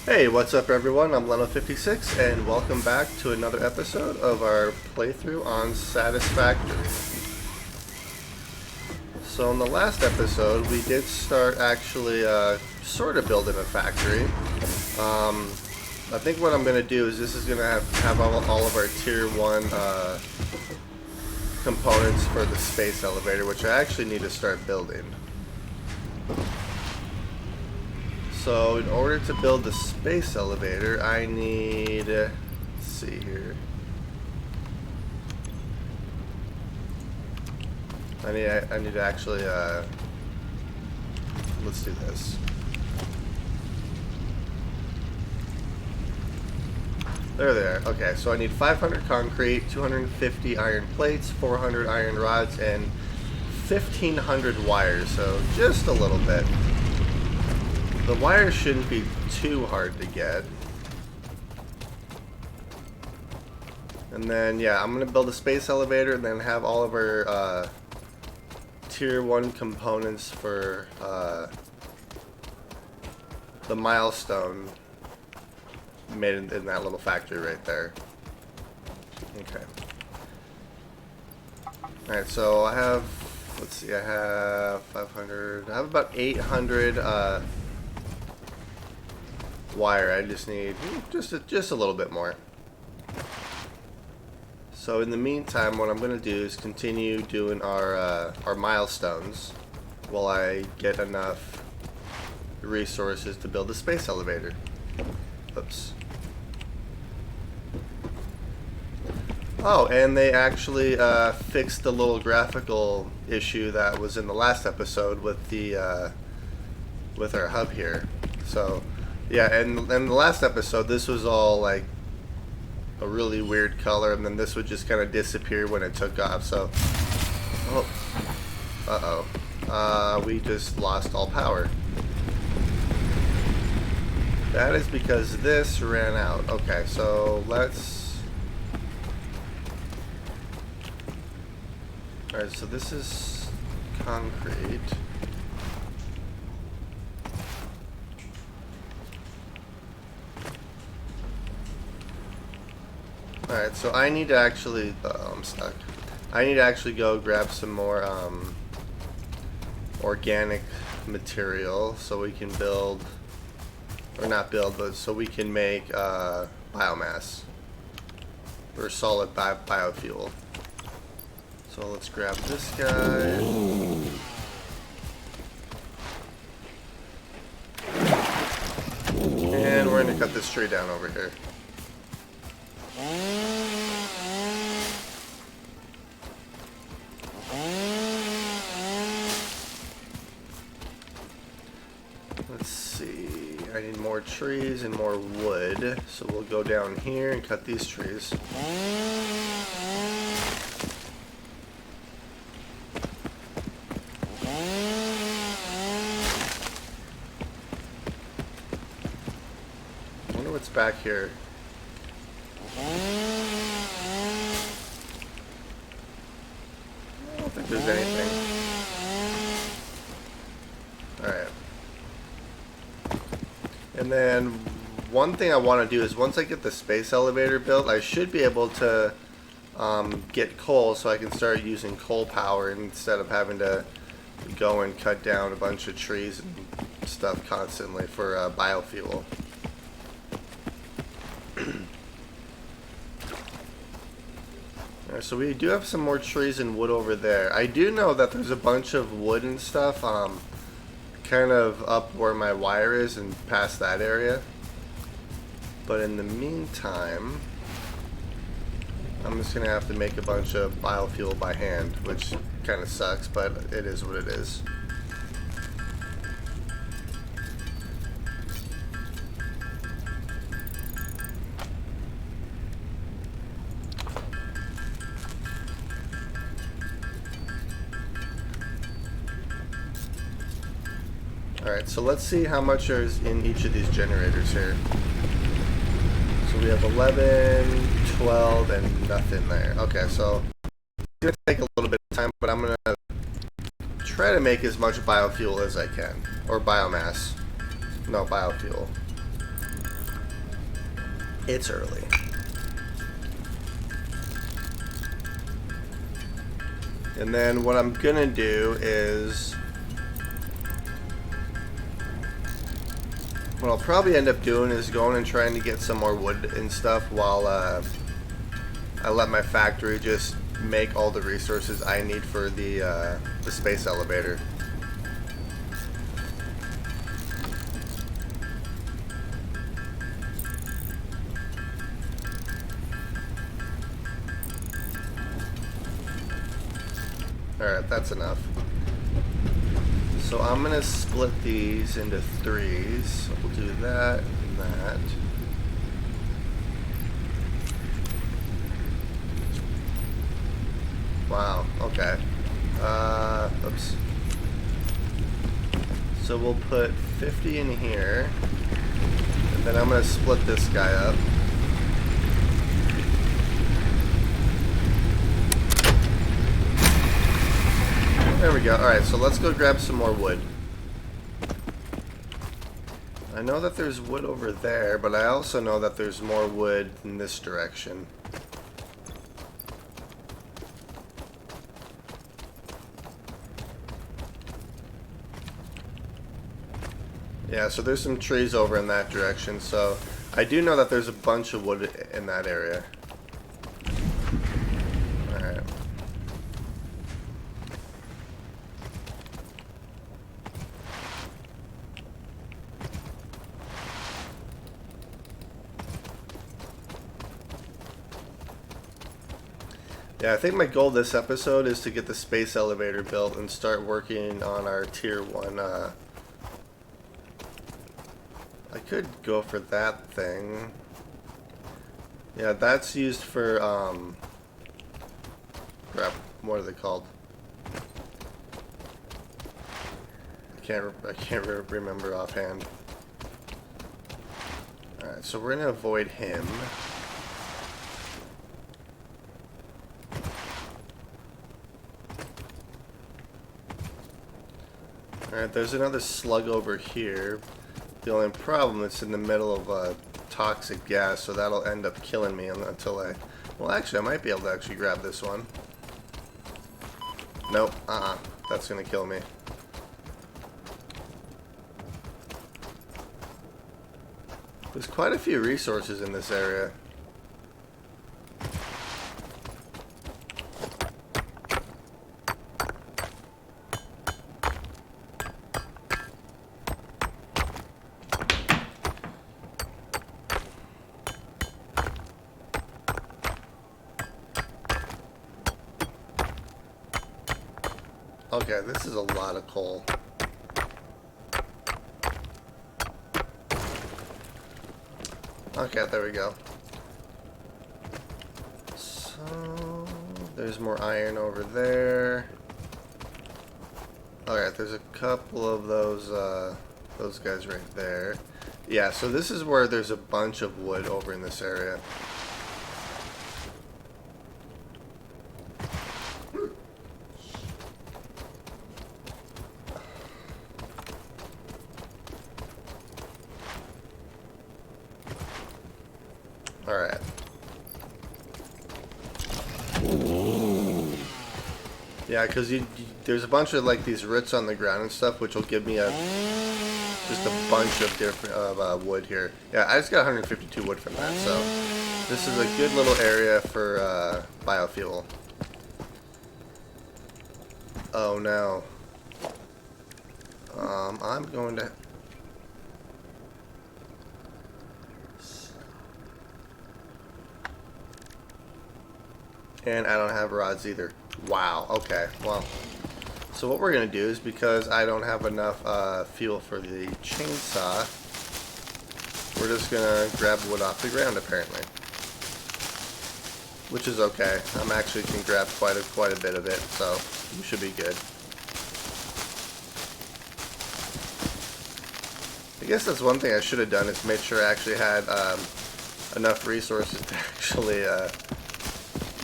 Hey, what's up everyone? I'm Leno56 and welcome back to another episode of our playthrough on Satisfactory. So in the last episode we did start actually sort of building a factory. I think what I'm going to do is this is going to have all of our tier 1 components for the space elevator, which I actually need to start building. So in order to build the space elevator, I need, let's see here. I need to actually, let's do this. There they are. Okay, so I need 500 concrete, 250 iron plates, 400 iron rods, and 1,500 wires, so just a little bit. The wires shouldn't be too hard to get. And then, yeah, I'm going to build a space elevator and then have all of our tier 1 components for the milestone made in that little factory right there. Okay. Alright, so I have, let's see, I have 500, I have about 800 wire. I just need just a little bit more. So in the meantime, what I'm going to do is continue doing our milestones while I get enough resources to build a space elevator. Oops. Oh, and they actually fixed the little graphical issue that was in the last episode with the with our hub here. So yeah, and in the last episode, this was all like a really weird color, and then this would just kind of disappear when it took off. So, we just lost all power. That is because this ran out. Okay, so let's. Alright, so this is concrete. Alright, so I need to actually, I'm stuck. I need to actually go grab some more organic material so we can build, or not build, but so we can make biomass, or solid biofuel. So let's grab this guy. And we're going to cut this tree down over here. Let's see, I need more trees and more wood, so we'll go down here and cut these trees. I wonder what's back here. I don't think there's anything. Alright. And then one thing I want to do is once I get the space elevator built, I should be able to get coal so I can start using coal power instead of having to go and cut down a bunch of trees and stuff constantly for biofuel. So we do have some more trees and wood over there. I do know that there's a bunch of wood and stuff kind of up where my wire is and past that area. But in the meantime, I'm just gonna have to make a bunch of biofuel by hand, which kind of sucks, but it is what it is. Alright, so let's see how much is in each of these generators here. So we have 11, 12, and nothing there. Okay, so it's going to take a little bit of time, but I'm going to try to make as much biofuel as I can. Or biomass. No, biofuel. It's early. And then what I'm gonna do is, what I'll probably end up doing is going and trying to get some more wood and stuff while I let my factory just make all the resources I need for the space elevator. Alright, that's enough. So I'm going to split these into threes. So we'll do that and that. Wow, okay. Oops. So we'll put 50 in here. And then I'm going to split this guy up. There we go. Alright, so let's go grab some more wood. I know that there's wood over there, but I also know that there's more wood in this direction. Yeah, so there's some trees over in that direction, so I do know that there's a bunch of wood in that area. Alright. Yeah, I think my goal this episode is to get the space elevator built and start working on our tier 1. I could go for that thing. Yeah, that's used for, crap, what are they called? I can't remember offhand. Alright, so we're gonna avoid him. Alright, there's another slug over here. The only problem is in the middle of a toxic gas, so that'll end up killing me until I... Well, actually, I might be able to actually grab this one. Nope, that's gonna kill me. There's quite a few resources in this area. Okay, this is a lot of coal. Okay, there we go. So, there's more iron over there. Alright, there's a couple of those guys right there. Yeah, so this is where there's a bunch of wood over in this area. Alright. Yeah, because there's a bunch of like these roots on the ground and stuff, which will give me just a bunch of different wood here. Yeah, I just got 152 wood from that, so this is a good little area for biofuel. Oh no. I'm going to... And I don't have rods either. Wow, okay, well. So what we're going to do is, because I don't have enough fuel for the chainsaw, we're just going to grab wood off the ground, apparently. Which is okay. I'm actually can grab quite a bit of it, so we should be good. I guess that's one thing I should have done, is made sure I actually had enough resources to actually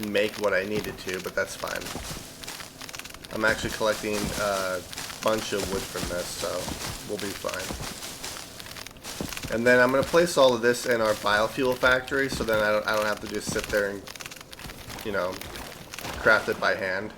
make what I needed to, but that's fine. I'm actually collecting a bunch of wood from this, so we'll be fine. And then I'm going to place all of this in our biofuel factory, so then I don't have to just sit there and, you know, craft it by hand.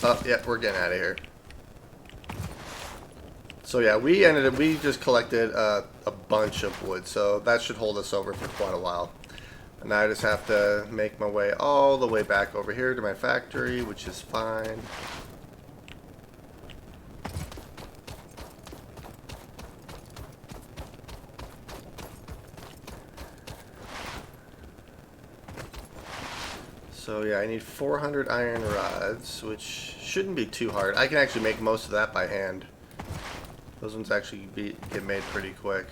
Oh, yeah, we're getting out of here. So yeah, we just collected a bunch of wood, so that should hold us over for quite a while. And now I just have to make my way all the way back over here to my factory, which is fine. So yeah, I need 400 iron rods, which shouldn't be too hard. I can actually make most of that by hand. Those ones actually get made pretty quick.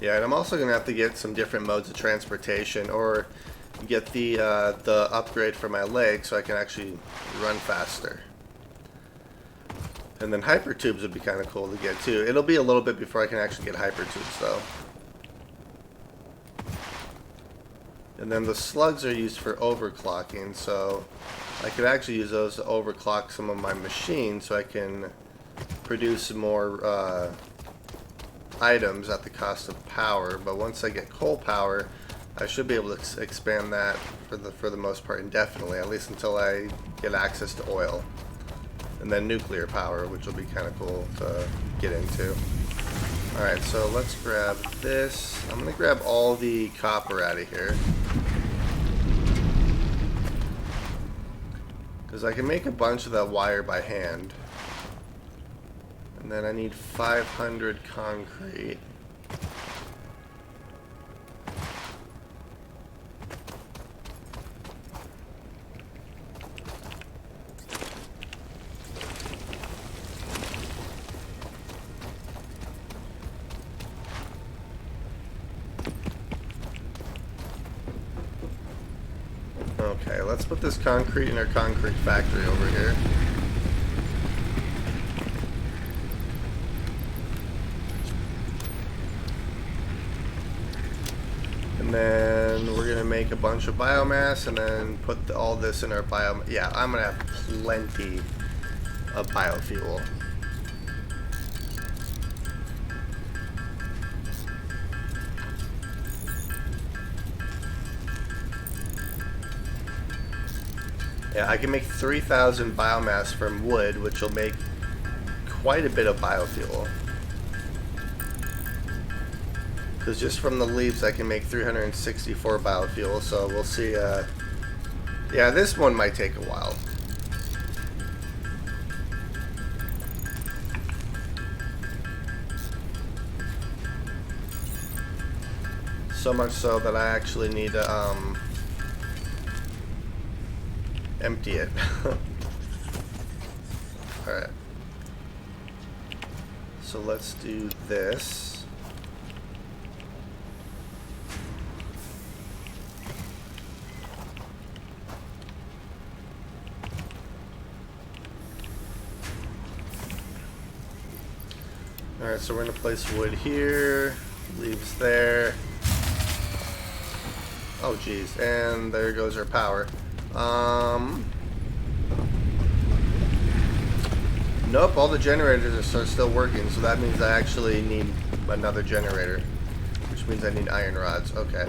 Yeah, and I'm also going to have to get some different modes of transportation, or get the upgrade for my legs so I can actually run faster. And then hyper tubes would be kind of cool to get too. It'll be a little bit before I can actually get hyper tubes though. And then the slugs are used for overclocking, so I could actually use those to overclock some of my machines so I can produce more items at the cost of power. But once I get coal power, I should be able to expand that for the most part indefinitely, at least until I get access to oil. And then nuclear power, which will be kind of cool to get into. Alright, so let's grab this. I'm going to grab all the copper out of here, because I can make a bunch of that wire by hand. And then I need 500 concrete. Okay, let's put this concrete in our concrete factory over here. And then we're going to make a bunch of biomass and then put all this in our Yeah, I'm going to have plenty of biofuel. Yeah, I can make 3,000 biomass from wood, which will make quite a bit of biofuel. Because just from the leaves I can make 364 biofuel, so we'll see. Yeah, this one might take a while. So much so that I actually need to empty it. Alright. So let's do this. Alright, so we're going to place wood here, leaves there. Oh geez, and there goes our power. Nope, all the generators are still working, so that means I actually need another generator, which means I need iron rods. Okay.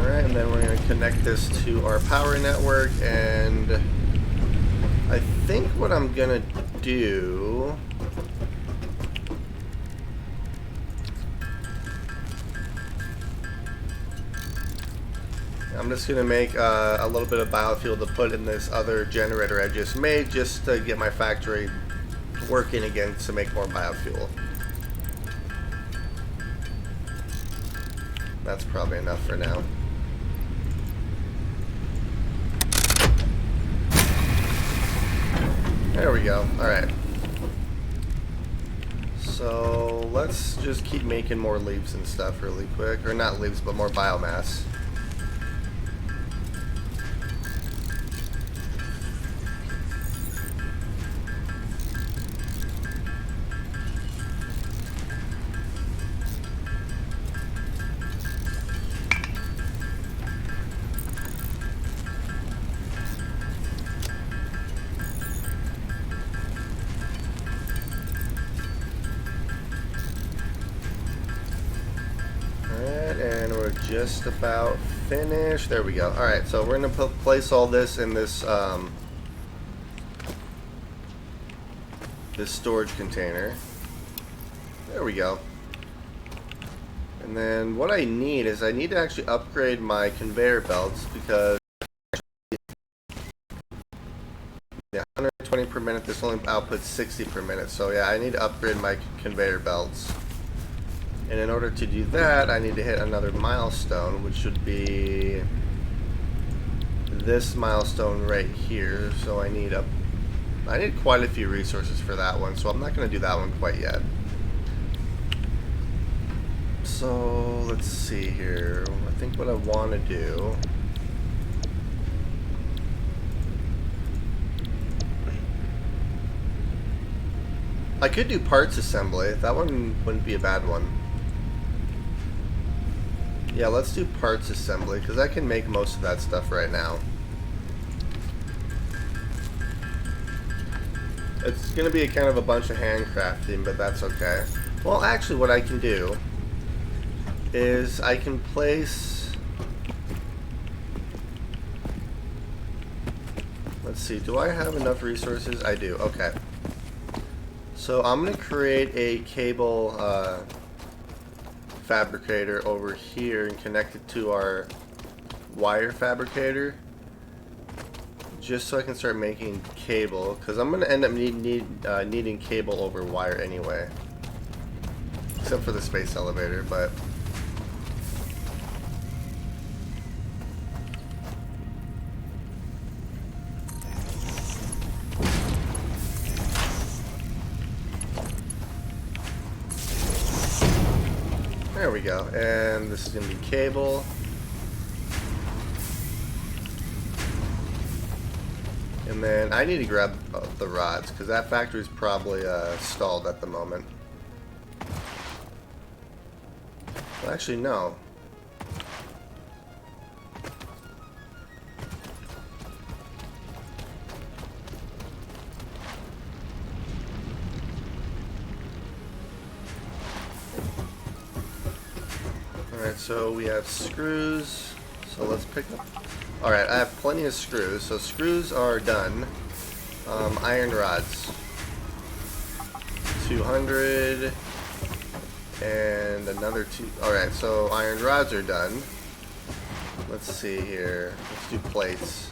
And then we're going to connect connect this to our power network, and I think what I'm gonna do... I'm just gonna make a little bit of biofuel to put in this other generator I just made, just to get my factory working again to make more biofuel. That's probably enough for now. There we go. Alright. So let's just keep making more leaves and stuff really quick. Or not leaves, but more biomass. And we're just about finished. There we go. Alright, so we're going to place all this in this this storage container. There we go. And then what I need is I need to actually upgrade my conveyor belts, because yeah, 120 per minute, this only outputs 60 per minute. So yeah, I need to upgrade my conveyor belts. And in order to do that, I need to hit another milestone, which should be this milestone right here. So I need quite a few resources for that one, so I'm not going to do that one quite yet. So let's see here. I think what I want to do... I could do parts assembly. That one wouldn't be a bad one. Yeah, let's do parts assembly, because I can make most of that stuff right now. It's going to be a kind of a bunch of handcrafting, but that's okay. Well, actually what I can do is I can place... Let's see, do I have enough resources? I do, okay. So I'm going to create a cable fabricator over here and connect it to our wire fabricator, just so I can start making cable, because I'm going to end up needing cable over wire anyway, except for the space elevator. But there we go, and this is going to be cable. And then I need to grab the rods, because that factory is probably stalled at the moment. Well, actually, no. Alright, so we have screws, so let's pick up... Alright, I have plenty of screws, so screws are done. Iron rods. 200, and another 2... Alright, so iron rods are done. Let's see here, let's do plates.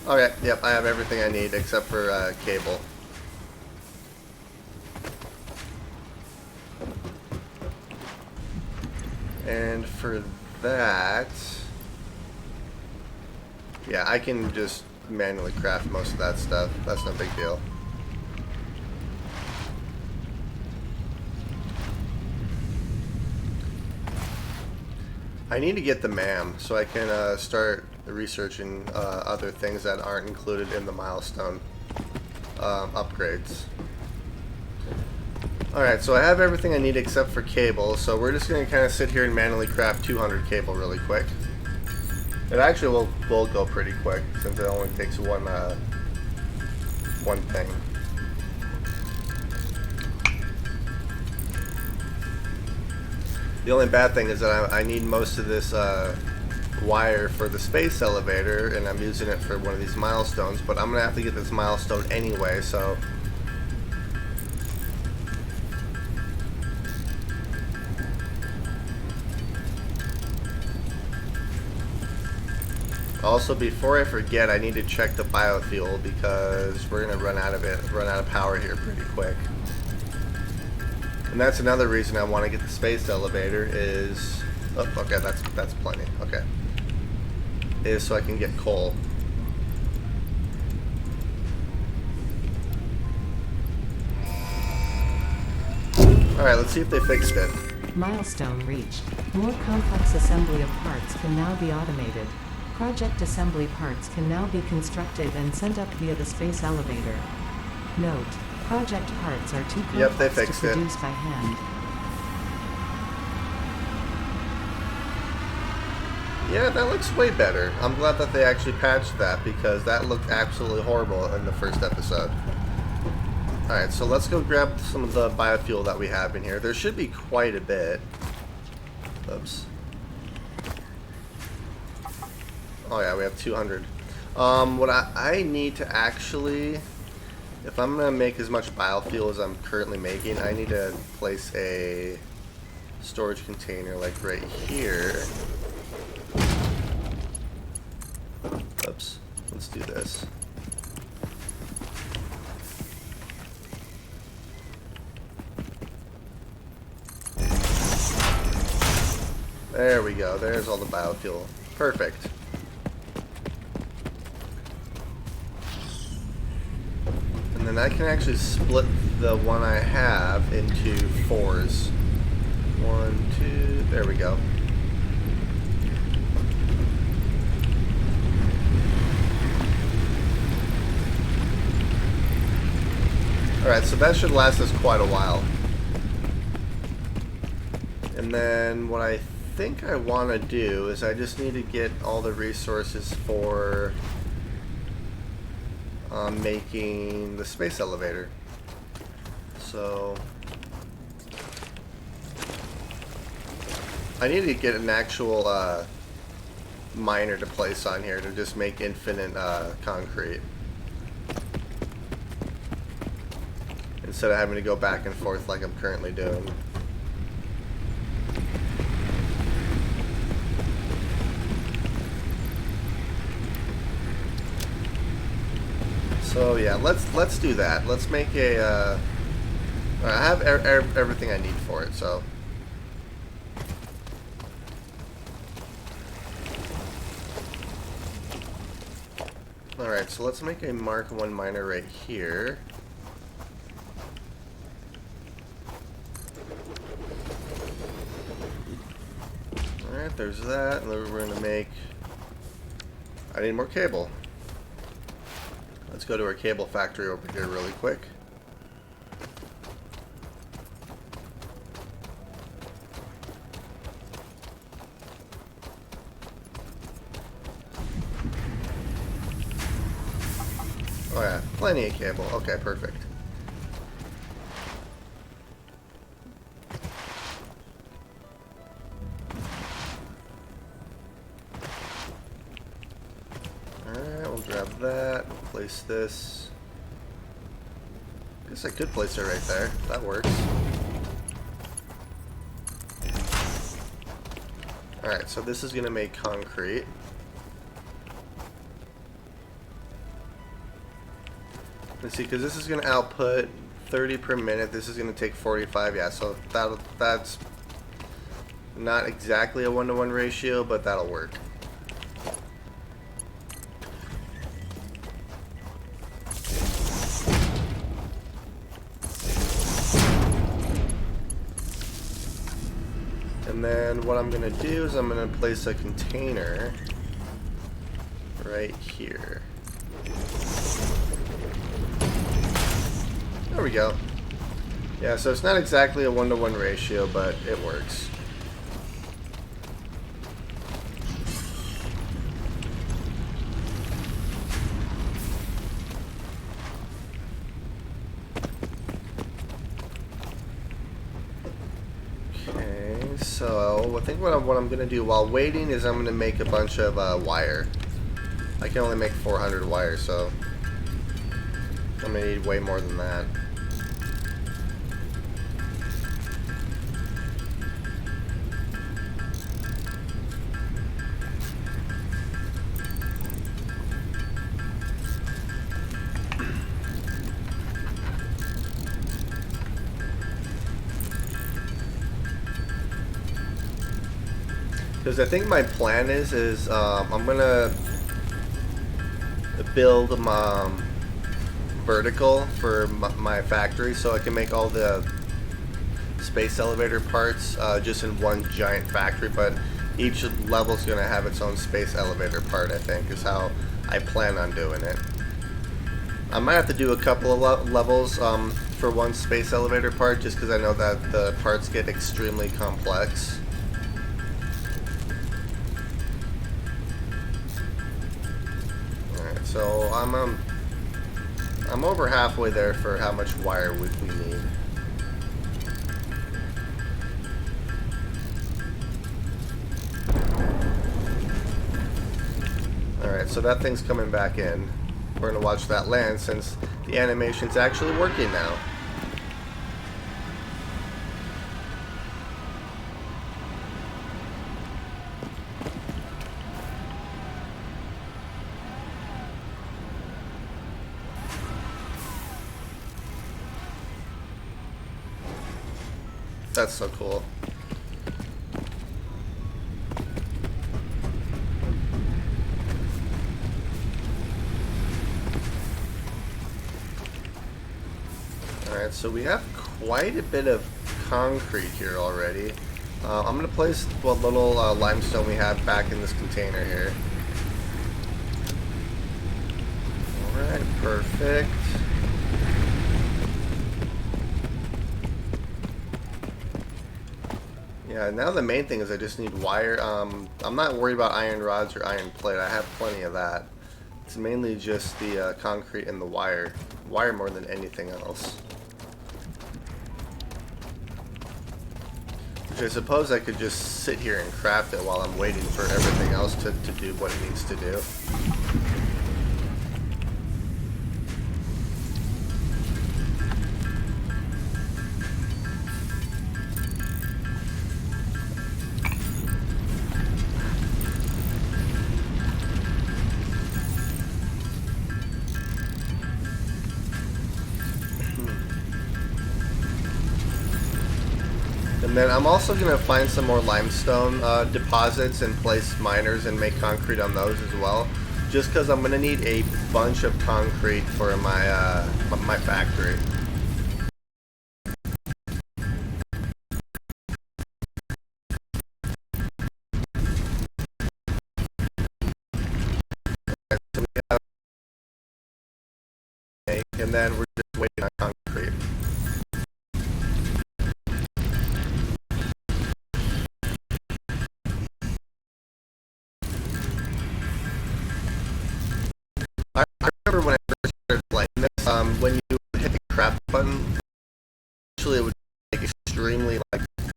Okay, yep, I have everything I need except for cable. And for that, yeah, I can just manually craft most of that stuff. That's no big deal. I need to get the MAM so I can start researching other things that aren't included in the milestone upgrades. Alright, so I have everything I need except for cable, so we're just going to kind of sit here and manually craft 200 cable really quick. It actually will go pretty quick, since it only takes one thing. The only bad thing is that I need most of this wire for the space elevator, and I'm using it for one of these milestones, but I'm gonna have to get this milestone anyway, so also, before I forget, I need to check the biofuel because we're gonna run out of power here pretty quick. And that's another reason I want to get the space elevator is, oh, okay, that's plenty. Okay, is so I can get coal. All right, let's see if they fixed it. Milestone reached. More complex assembly of parts can now be automated. Project assembly parts can now be constructed and sent up via the space elevator. Note: project parts are too complex to produce by hand. Yeah, that looks way better. I'm glad that they actually patched that because that looked absolutely horrible in the first episode. Alright, so let's go grab some of the biofuel that we have in here. There should be quite a bit. Oops. Oh yeah, we have 200. What I need to actually, if I'm going to make as much biofuel as I'm currently making, I need to place a storage container like right here. Oops. Let's do this. There we go. There's all the biofuel. Perfect. And then I can actually split the one I have into 4s. 1, 2, there we go. Alright, so that should last us quite a while. And then what I think I want to do is I just need to get all the resources for making the space elevator. So I need to get an actual miner to place on here to just make infinite concrete instead of having to go back and forth like I'm currently doing. So yeah, let's do that. Let's make a. I have everything I need for it. So. All right, so let's make a Mark 1 miner right here. All right, there's that, and then we're gonna make. I need more cable. Let's go to our cable factory over here really quick. Oh yeah, plenty of cable. Okay, perfect. Alright, we'll grab that. Place this. I guess I could place it right there. That works. Alright, so this is going to make concrete. Let's see, because this is going to output 30 per minute. This is going to take 45. Yeah, so that's not exactly a 1-to-1 ratio, but that'll work. And then what I'm going to do is I'm going to place a container right here. There we go. Yeah, so it's not exactly a 1-to-1 ratio, but it works. So I think what I'm gonna do while waiting is I'm gonna make a bunch of wire. I can only make 400 wire, so I'm gonna need way more than that. Because I think my plan is I'm gonna build vertical for my factory, so I can make all the space elevator parts just in one giant factory. But each level is gonna have its own space elevator part. I think is how I plan on doing it. I might have to do a couple of levels for one space elevator part, just because I know that the parts get extremely complex. So I'm over halfway there for how much wire we need. Alright, so that thing's coming back in. We're gonna watch that land since the animation's actually working now. That's so cool. Alright, so we have quite a bit of concrete here already. I'm going to place what little limestone we have back in this container here. Alright, perfect. Yeah, now the main thing is I just need wire. I'm not worried about iron rods or iron plate. I have plenty of that. It's mainly just the concrete and the wire. Wire more than anything else. Which I suppose I could just sit here and craft it while I'm waiting for everything else to do what it needs to do. And then I'm also going to find some more limestone deposits and place miners and make concrete on those as well. Just because I'm going to need a bunch of concrete for my my factory. So we have, and then we're just waiting on concrete. I remember when I first started playing this, when you hit the craft button, actually it would like extremely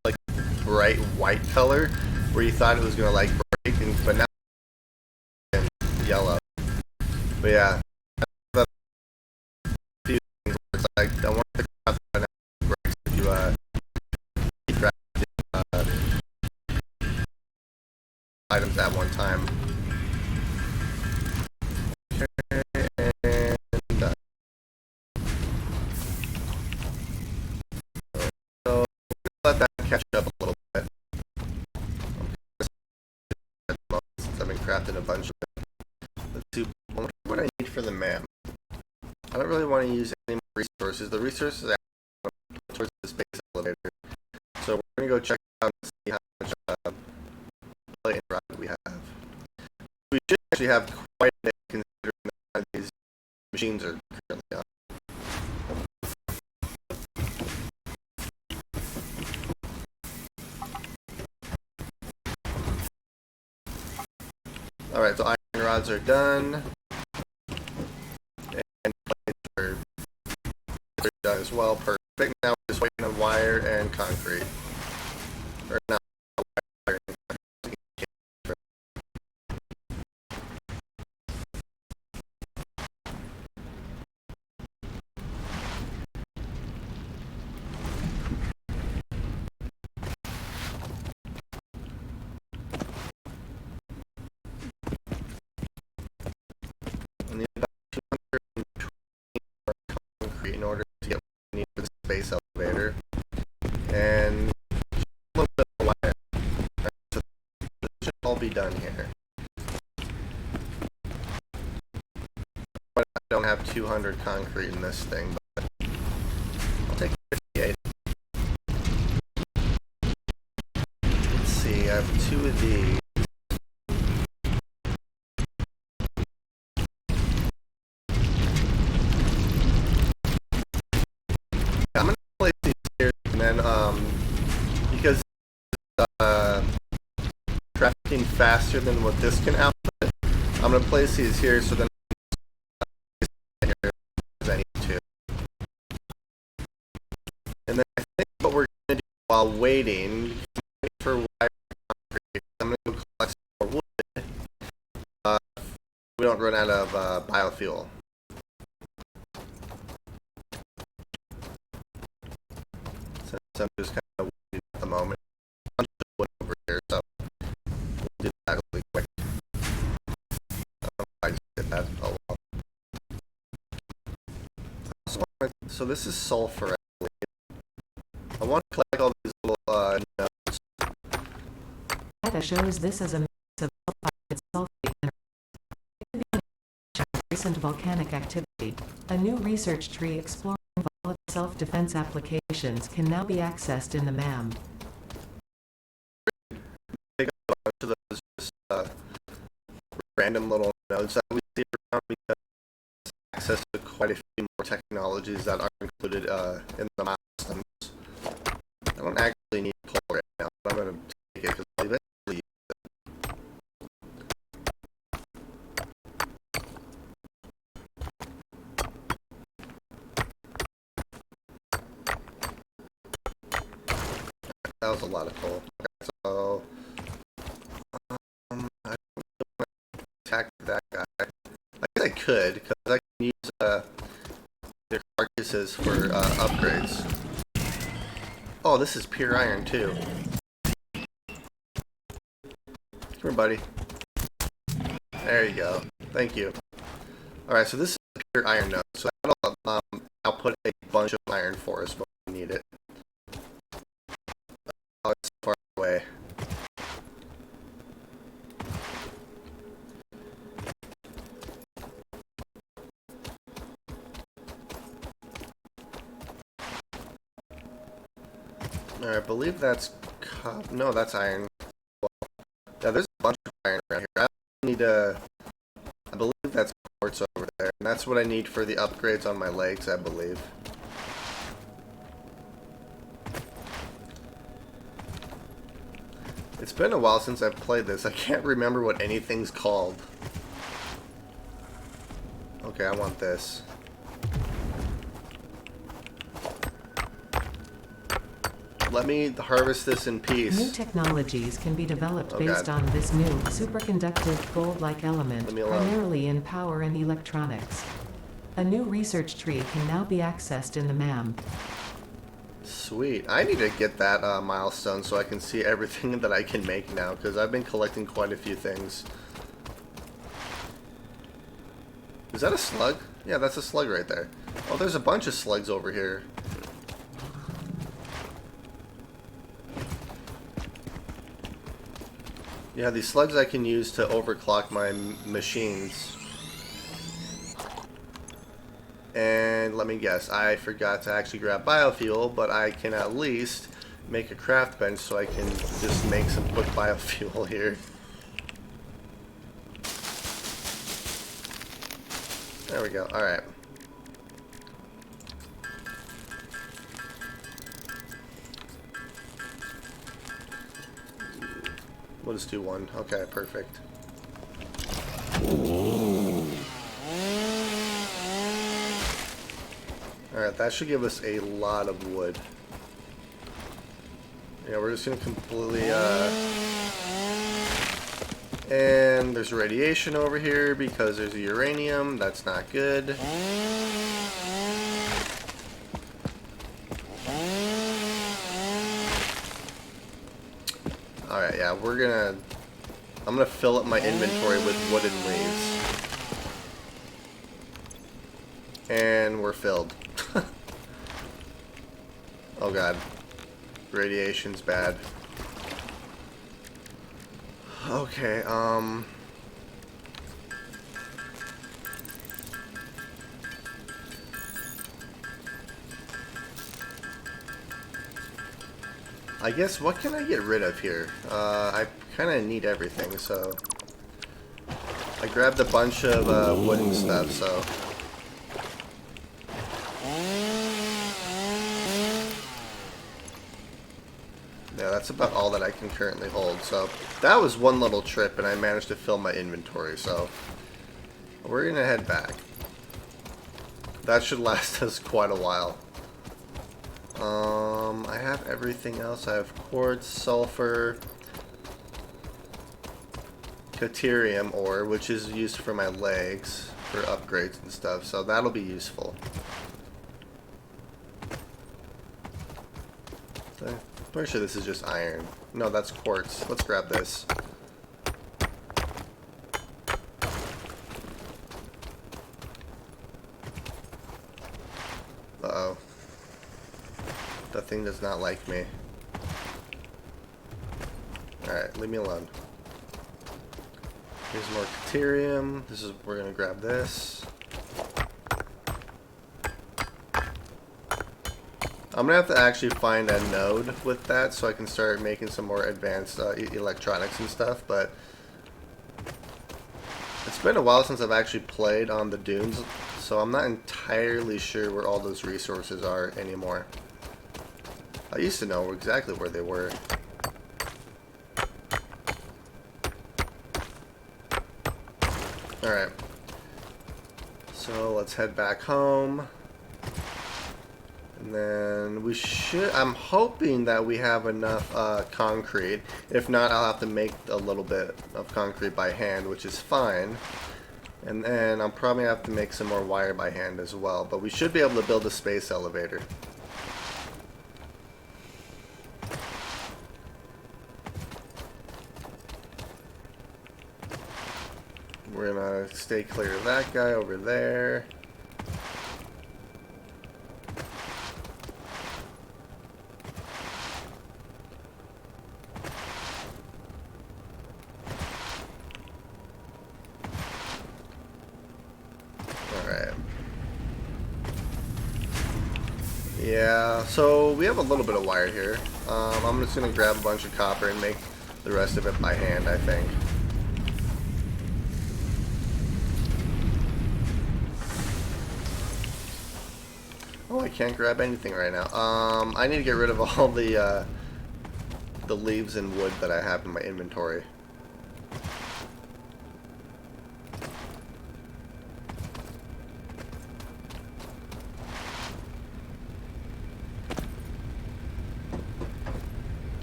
like bright white color, where you thought it was gonna like break, but now it's yellow. But yeah, that's a few things where it's like I want the craft button to break if you keep crafting items at one time. So let that catch up a little bit. Since I've been crafting a bunch of it. Let's see what I need for the map. I don't really want to use any more resources. The resources I put towards the space elevator. So we're gonna go check out and see how much plate and rod we have. We should actually have quite a bit considering that these machines are currently on. Alright, so iron rods are done. And plates are done as well. Perfect. Now we're just waiting on wire and concrete. Or not done here. I don't have 200 concrete in this thing, but I'll take 58. Let's see, I have 2 of these. I'm gonna place these here, and then because crafting faster than what this can output, I'm gonna place these here so then I need to. And then I think what we're gonna do while waiting for wire concrete, I'm gonna go collect some more wood. We don't run out of biofuel. Since I'm just kind of waiting at the moment. I'm just wood over here, so we'll do that really quick. I just did that. Oh well. So this is sulfur, I believe. I want to collect all these little nodes. Data shows this as a mix of sulfide and sulfate and recent volcanic activity. A new research tree exploring volatile self-defense applications can now be accessed in the MAM. Take a bunch of those just random little nodes that we see around because access to quite a few more technologies that are included in the milestones. I don't actually need coal right now, but I'm going to take it because I'll eventually use it. That was a lot of coal. Okay, so I don't really want to attack that guy. I guess I could, because I can use their carcasses for upgrades. Oh, this is pure iron too. Come here, buddy. There you go. Thank you. Alright, so this is a pure iron node. So that'll output a bunch of iron for us when we need it. Oh, it's far away. I believe that's no, that's iron. Well, yeah, there's a bunch of iron around here. I need I believe that's quartz over there, and that's what I need for the upgrades on my legs, I believe. It's been a while since I've played this. I can't remember what anything's called. Okay, I want this. Let me harvest this in peace. New technologies can be developed based on this new superconductive gold-like element, primarily in power and electronics. A new research tree can now be accessed in the MAM. Sweet. I need to get that milestone so I can see everything that I can make now, because I've been collecting quite a few things. Is that a slug? Yeah, that's a slug right there. Oh, there's a bunch of slugs over here. Yeah, these slugs I can use to overclock my machines. And let me guess, I forgot to actually grab biofuel, but I can at least make a craft bench so I can just make some quick biofuel here. There we go, alright. We'll just do one. Okay, perfect. Alright, that should give us a lot of wood. Yeah, we're just gonna completely, and there's radiation over here because there's uranium. That's not good. Alright, yeah, I'm gonna fill up my inventory with wooden leaves. And we're filled. Oh god. Radiation's bad. Okay, I guess what can I get rid of here? I kind of need everything, so I grabbed a bunch of wooden stuff, so yeah, that's about all that I can currently hold. So that was one little trip, and I managed to fill my inventory, so we're gonna head back. That should last us quite a while. I have everything else. I have quartz, sulfur, deuterium ore, which is used for my legs for upgrades and stuff, so that'll be useful. I'm pretty sure this is just iron. No, that's quartz. Let's grab this. Uh-oh. That thing does not like me. Alright, leave me alone. Here's more deuterium. We're gonna grab this. I'm gonna have to actually find a node with that so I can start making some more advanced electronics and stuff, but it's been a while since I've actually played on the dunes, so I'm not entirely sure where all those resources are anymore. I used to know exactly where they were. Alright. So let's head back home. And then we should... I'm hoping that we have enough concrete. If not, I'll have to make a little bit of concrete by hand, which is fine. And then I'll probably have to make some more wire by hand as well. But we should be able to build a space elevator. We're gonna stay clear of that guy over there. Alright. Yeah, so we have a little bit of wire here. I'm just gonna grab a bunch of copper and make the rest of it by hand, I think. Oh, I can't grab anything right now. I need to get rid of all the leaves and wood that I have in my inventory.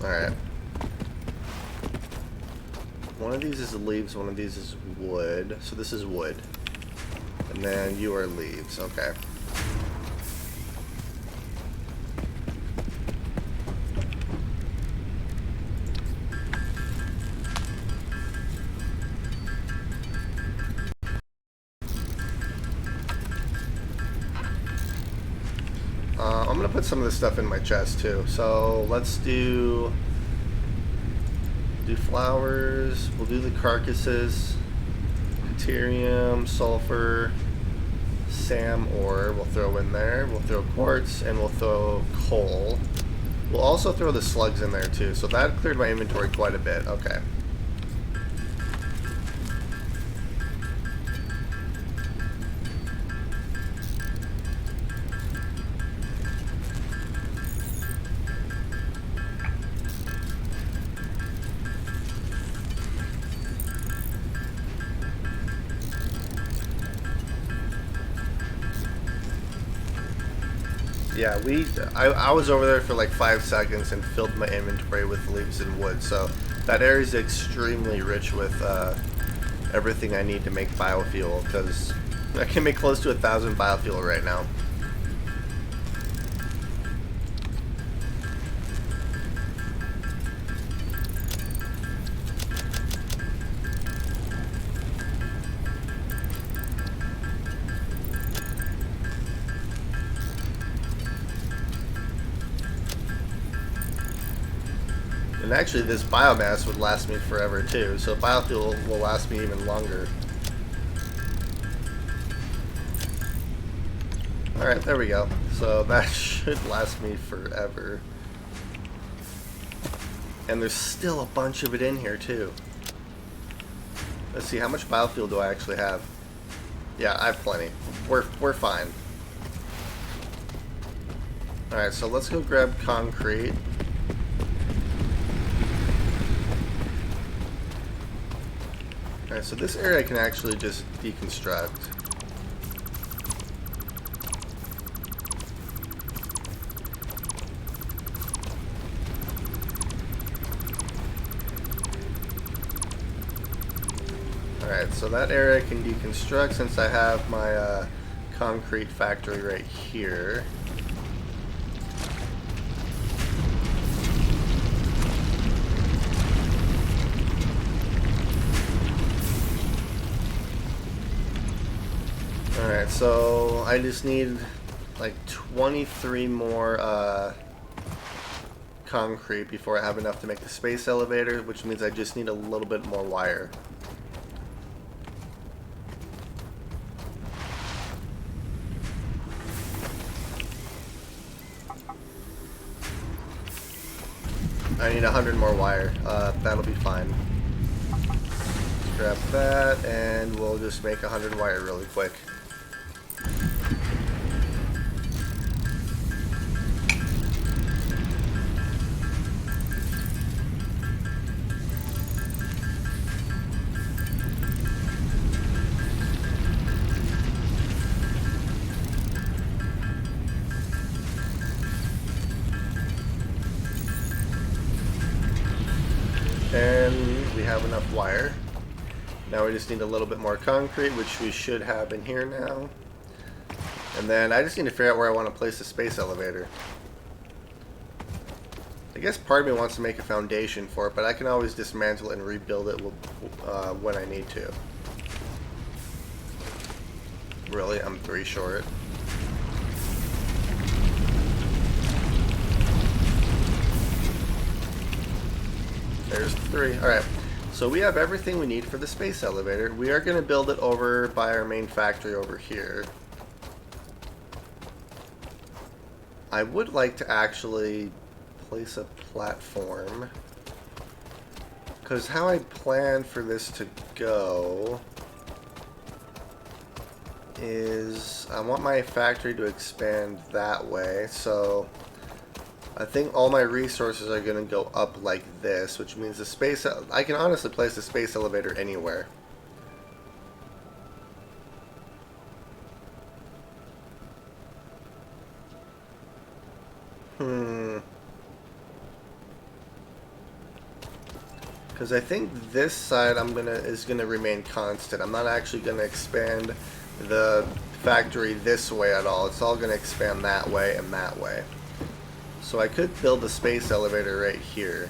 Alright. One of these is leaves, one of these is wood. So this is wood. And then you are leaves. Okay. I'm gonna put some of this stuff in my chest too. So let's do flowers. We'll do the carcasses, deuterium, sulfur, SAM ore. We'll throw in there. We'll throw quartz and we'll throw coal. We'll also throw the slugs in there too. So that cleared my inventory quite a bit. Okay. Yeah, I was over there for like 5 seconds and filled my inventory with leaves and wood, so that area is extremely rich with everything I need to make biofuel, because I can make close to 1,000 biofuel right now. And actually this biomass would last me forever too, so biofuel will last me even longer. Alright, there we go. So that should last me forever. And there's still a bunch of it in here too. Let's see, how much biofuel do I actually have? Yeah, I have plenty. We're fine. Alright, so let's go grab concrete. Alright, so this area I can actually just deconstruct. Alright, so that area I can deconstruct since I have my concrete factory right here. Alright, so I just need like 23 more concrete before I have enough to make the space elevator, which means I just need a little bit more wire. I need 100 more wire. That'll be fine. Grab that, and we'll just make 100 wire really quick. And we have enough wire. Now we just need a little bit more concrete, which we should have in here now. And then I just need to figure out where I want to place the space elevator. I guess part of me wants to make a foundation for it, but I can always dismantle it and rebuild it when I need to. Really? I'm 3 short. There's 3. Alright, so we have everything we need for the space elevator. We are going to build it over by our main factory over here. I would like to actually place a platform, because how I plan for this to go is I want my factory to expand that way, so I think all my resources are going to go up like this, which means the space... I can honestly place the space elevator anywhere. Because I think this side is gonna remain constant. I'm not actually gonna expand the factory this way at all. It's all gonna expand that way and that way. So I could build the space elevator right here.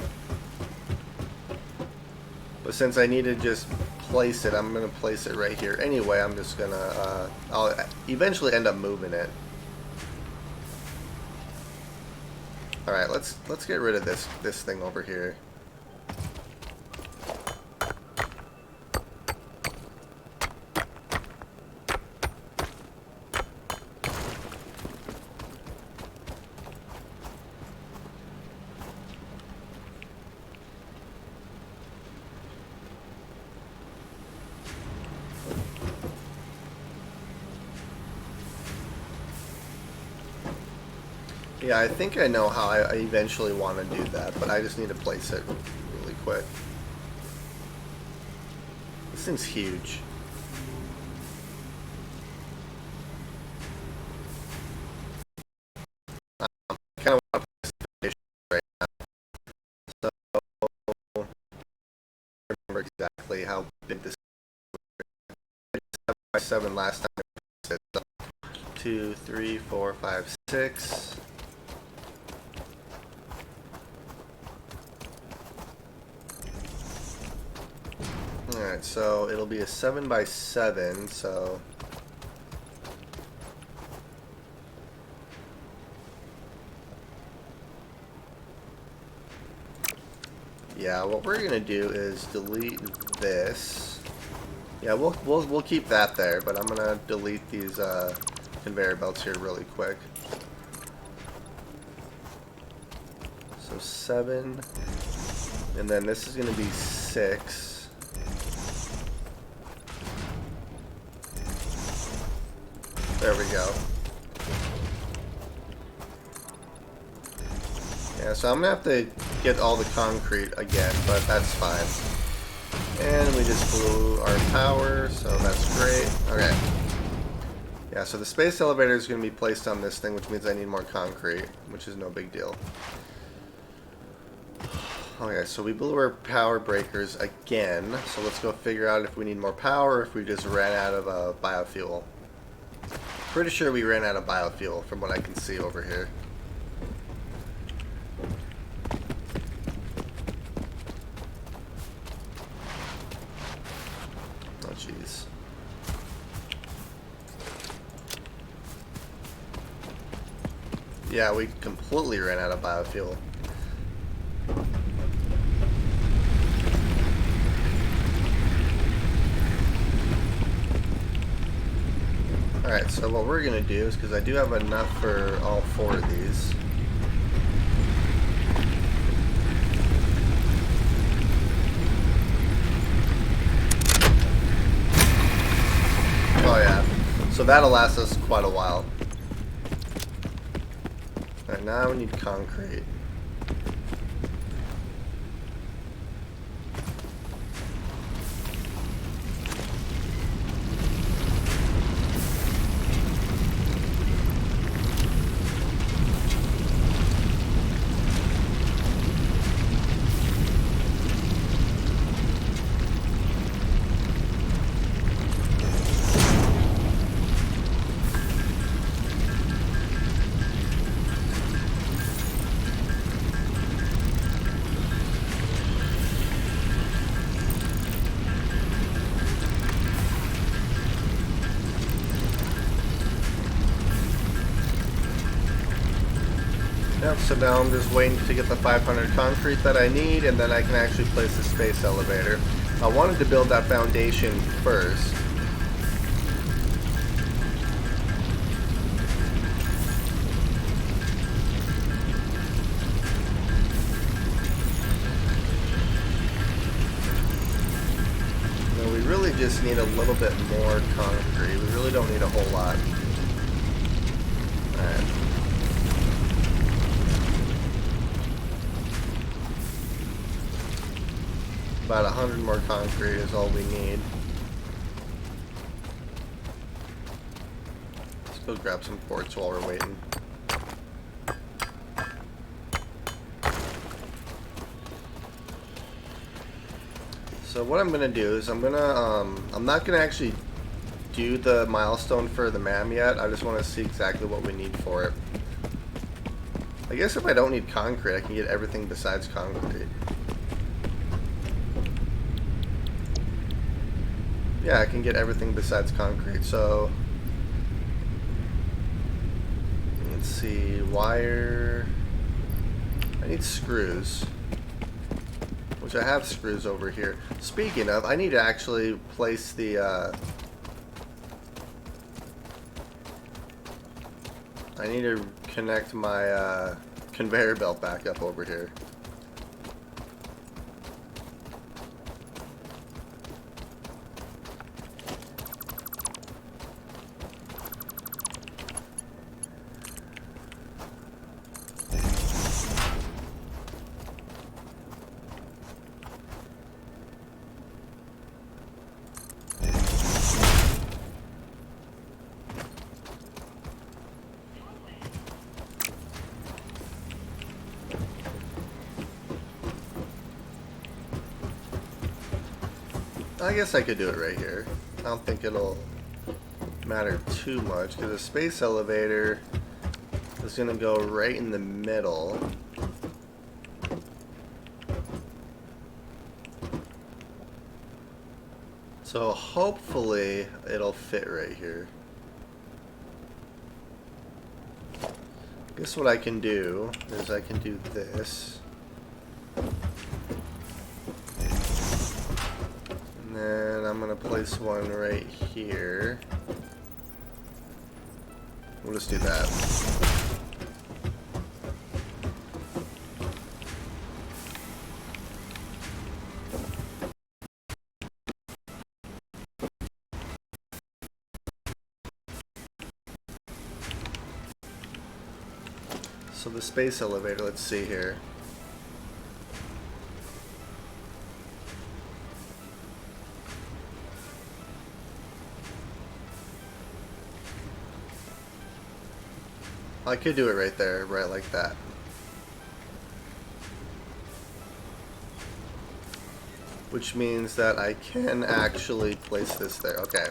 But since I need to just place it, I'm gonna place it right here anyway. I'm just gonna I'll eventually end up moving it. All right, let's get rid of this thing over here. Yeah, I think I know how I eventually want to do that, but I just need to place it really quick. This thing's huge. I kind of want to place the right now. So, I don't remember exactly how big this is. 7 by 7 last time. 2, 3, 4, 5, 6. Alright, so it'll be a 7 by 7, so... Yeah, what we're gonna do is delete this. Yeah, we'll keep that there, but I'm gonna delete these conveyor belts here really quick. So 7, and then this is gonna be 6. There we go. Yeah, so I'm gonna have to get all the concrete again, but that's fine. And we just blew our power, so that's great. Okay. Yeah, so the space elevator is going to be placed on this thing, which means I need more concrete, which is no big deal. Okay, so we blew our power breakers again, so let's go figure out if we need more power or if we just ran out of biofuel. Pretty sure we ran out of biofuel from what I can see over here. Oh, jeez. Yeah, we completely ran out of biofuel. Alright, so what we're going to do is, because I do have enough for all 4 of these. Oh yeah, so that'll last us quite a while. Alright, now we need concrete. Yep, so now I'm just waiting to get the 500 concrete that I need, and then I can actually place the space elevator. I wanted to build that foundation first. No, we really just need a little bit more concrete. We really don't need a whole lot. Alright. About 100 more concrete is all we need. Let's go grab some quartz while we're waiting. So what I'm gonna do is I'm not gonna actually do the milestone for the MAM yet. I just want to see exactly what we need for it. I guess if I don't need concrete, I can get everything besides concrete. Yeah, I can get everything besides concrete, so let's see, wire, I need screws, which I have screws over here. Speaking of, I need to actually place the, I need to connect my conveyor belt back up over here. I guess I could do it right here. I don't think it'll matter too much because the space elevator is going to go right in the middle. So hopefully it'll fit right here. I guess what I can do is I can do this. I'm gonna place one right here. We'll just do that. So the space elevator, let's see here. I could do it right there, right like that. Which means that I can actually place this there. Okay.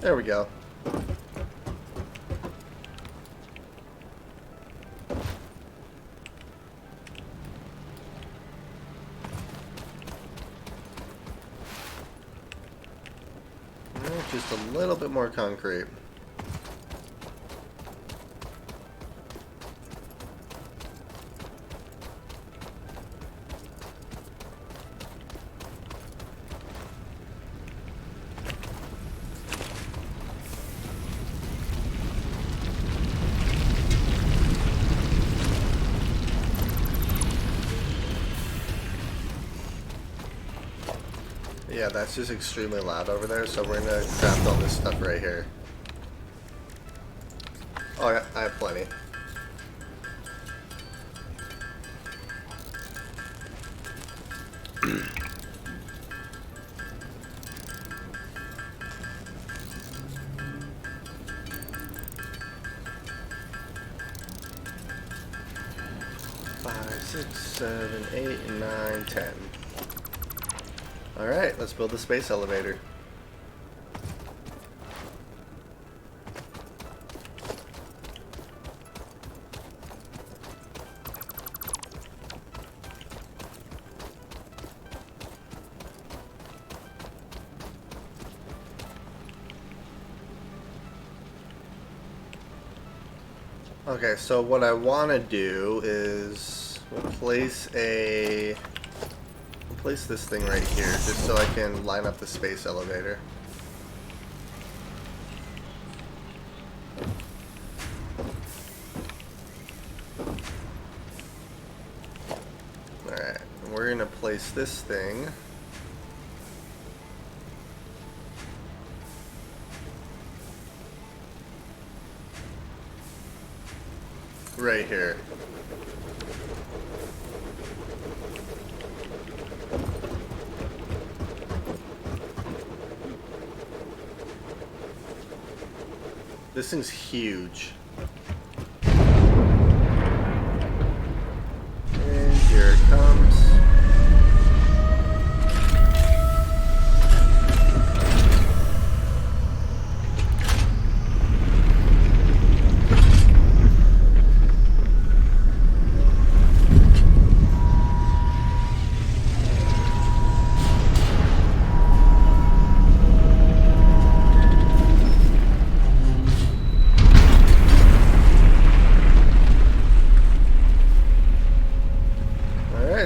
There we go. Just a little bit more concrete. Yeah, that's just extremely loud over there, so we're gonna craft all this stuff right here. Oh, yeah, I have plenty. Five, 6, 7, 8, 9, 10. Alright, let's build the space elevator. Okay, so what I want to do is place this thing right here, just so I can line up the space elevator. Alright, we're gonna place this thing right here. This thing's huge. And here it comes.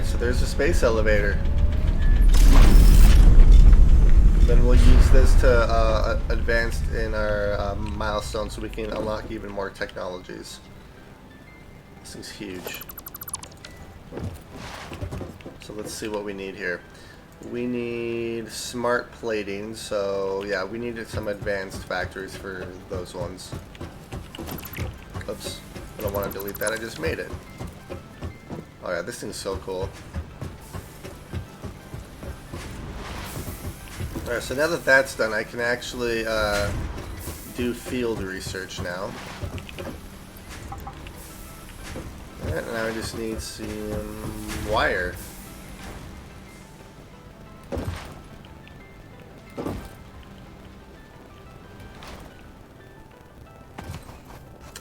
So there's a space elevator. Then we'll use this to advance in our milestones so we can unlock even more technologies. This thing's huge. So let's see what we need here. We need smart plating, so yeah, we needed some advanced factories for those ones. Oops, I don't want to delete that, I just made it. Oh yeah, this thing's so cool. Alright, so now that that's done, I can actually do field research now. Alright, now I just need some wire.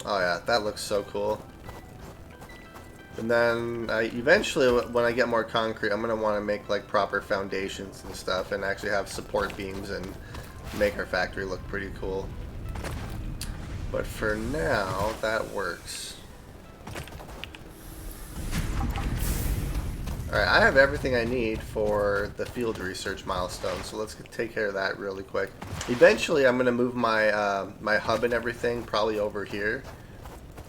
Oh yeah, that looks so cool. And then eventually, when I get more concrete, I'm going to want to make like proper foundations and stuff and actually have support beams and make our factory look pretty cool. But for now, that works. Alright, I have everything I need for the field research milestone, so let's take care of that really quick. Eventually, I'm going to move my, my hub and everything probably over here,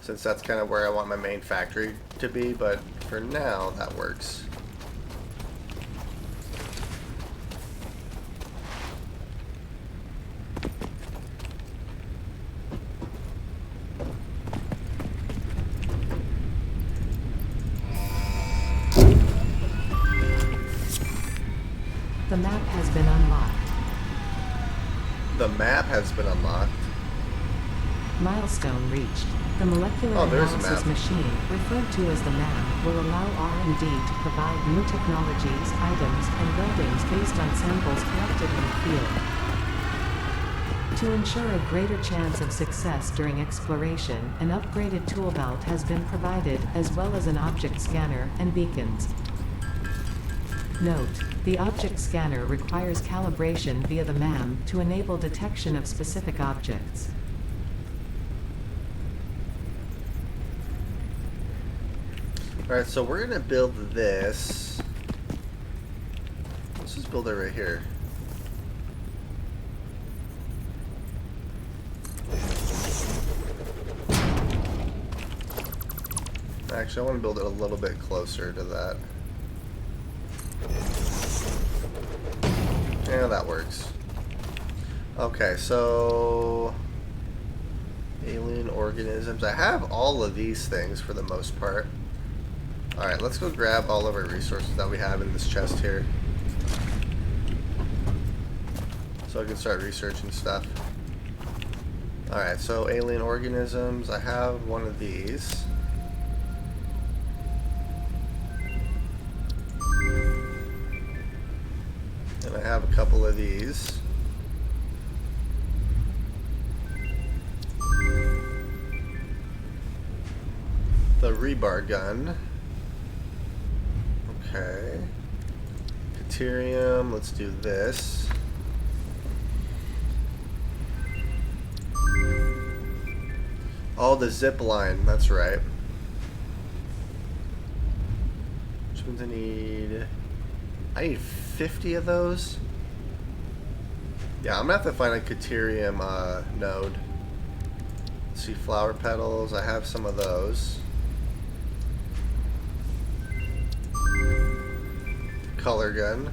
since that's kind of where I want my main factory to be, but for now, that works. The map has been unlocked. The map has been unlocked. Milestone reached. The molecular there's a analysis map. machine, referred to as the MAM, will allow R&D to provide new technologies, items, and buildings based on samples collected in the field. To ensure a greater chance of success during exploration, an upgraded tool belt has been provided, as well as an object scanner and beacons. Note: the object scanner requires calibration via the MAM to enable detection of specific objects. Alright, so we're going to build this. Let's just build it right here. Actually, I want to build it a little bit closer to that. Yeah, that works. Okay, so alien organisms. I have all of these things for the most part. Alright, let's go grab all of our resources that we have in this chest here, so I can start researching stuff. Alright, so alien organisms. I have one of these. And I have a couple of these. The rebar gun. Okay. Deuterium, let's do this. Oh, the zip line, that's right. Which means I need 50 of those. Yeah, I'm gonna have to find a Deuterium node. Let's see, flower petals, I have some of those. Color gun,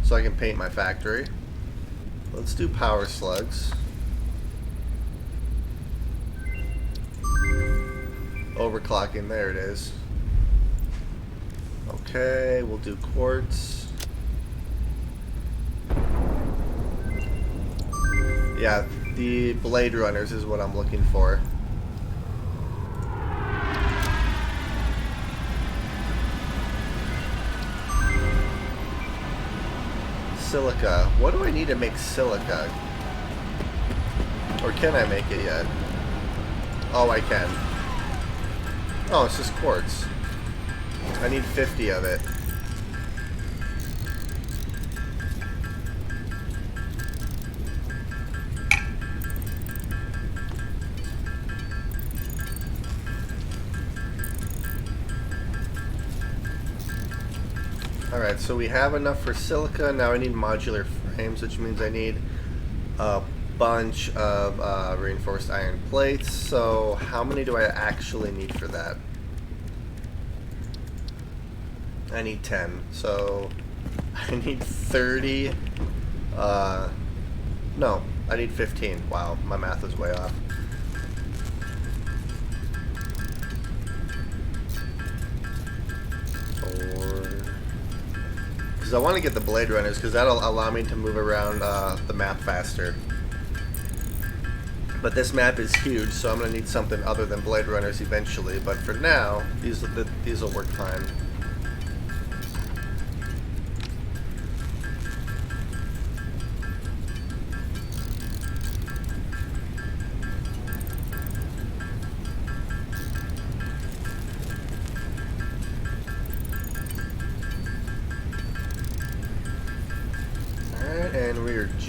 so I can paint my factory. Let's do power slugs. Overclocking, there it is. Okay, we'll do quartz. Yeah, the blade runners is what I'm looking for. Silica. What do I need to make silica? Or can I make it yet? Oh, I can. Oh, it's just quartz. I need 50 of it. Alright, so we have enough for silica. Now I need modular frames, which means I need a bunch of reinforced iron plates. So how many do I actually need for that? I need 10. So I need 30. No, I need 15. Wow, my math is way off. Because I want to get the blade runners, because that'll allow me to move around the map faster. But this map is huge, so I'm going to need something other than blade runners eventually. But for now, these will work fine.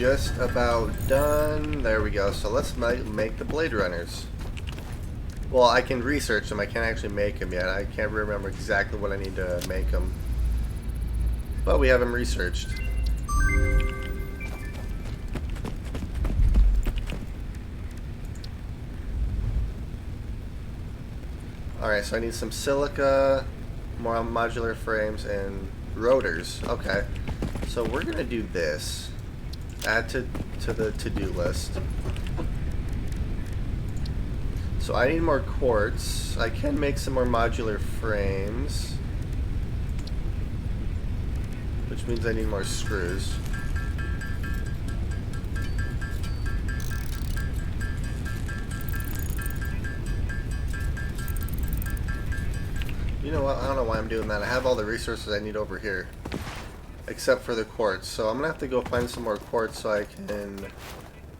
just about done. There we go. So let's make the Blade Runners. Well, I can research them. I can't actually make them yet. I can't remember exactly what I need to make them. But we have them researched. Alright, so I need some silica, more modular frames, and rotors. Okay. So we're going to do this. Add to the to-do list. So I need more quartz. I can make some more modular frames. Which means I need more screws. You know what? I don't know why I'm doing that. I have all the resources I need over here. Except for the quartz. So I'm going to have to go find some more quartz so I can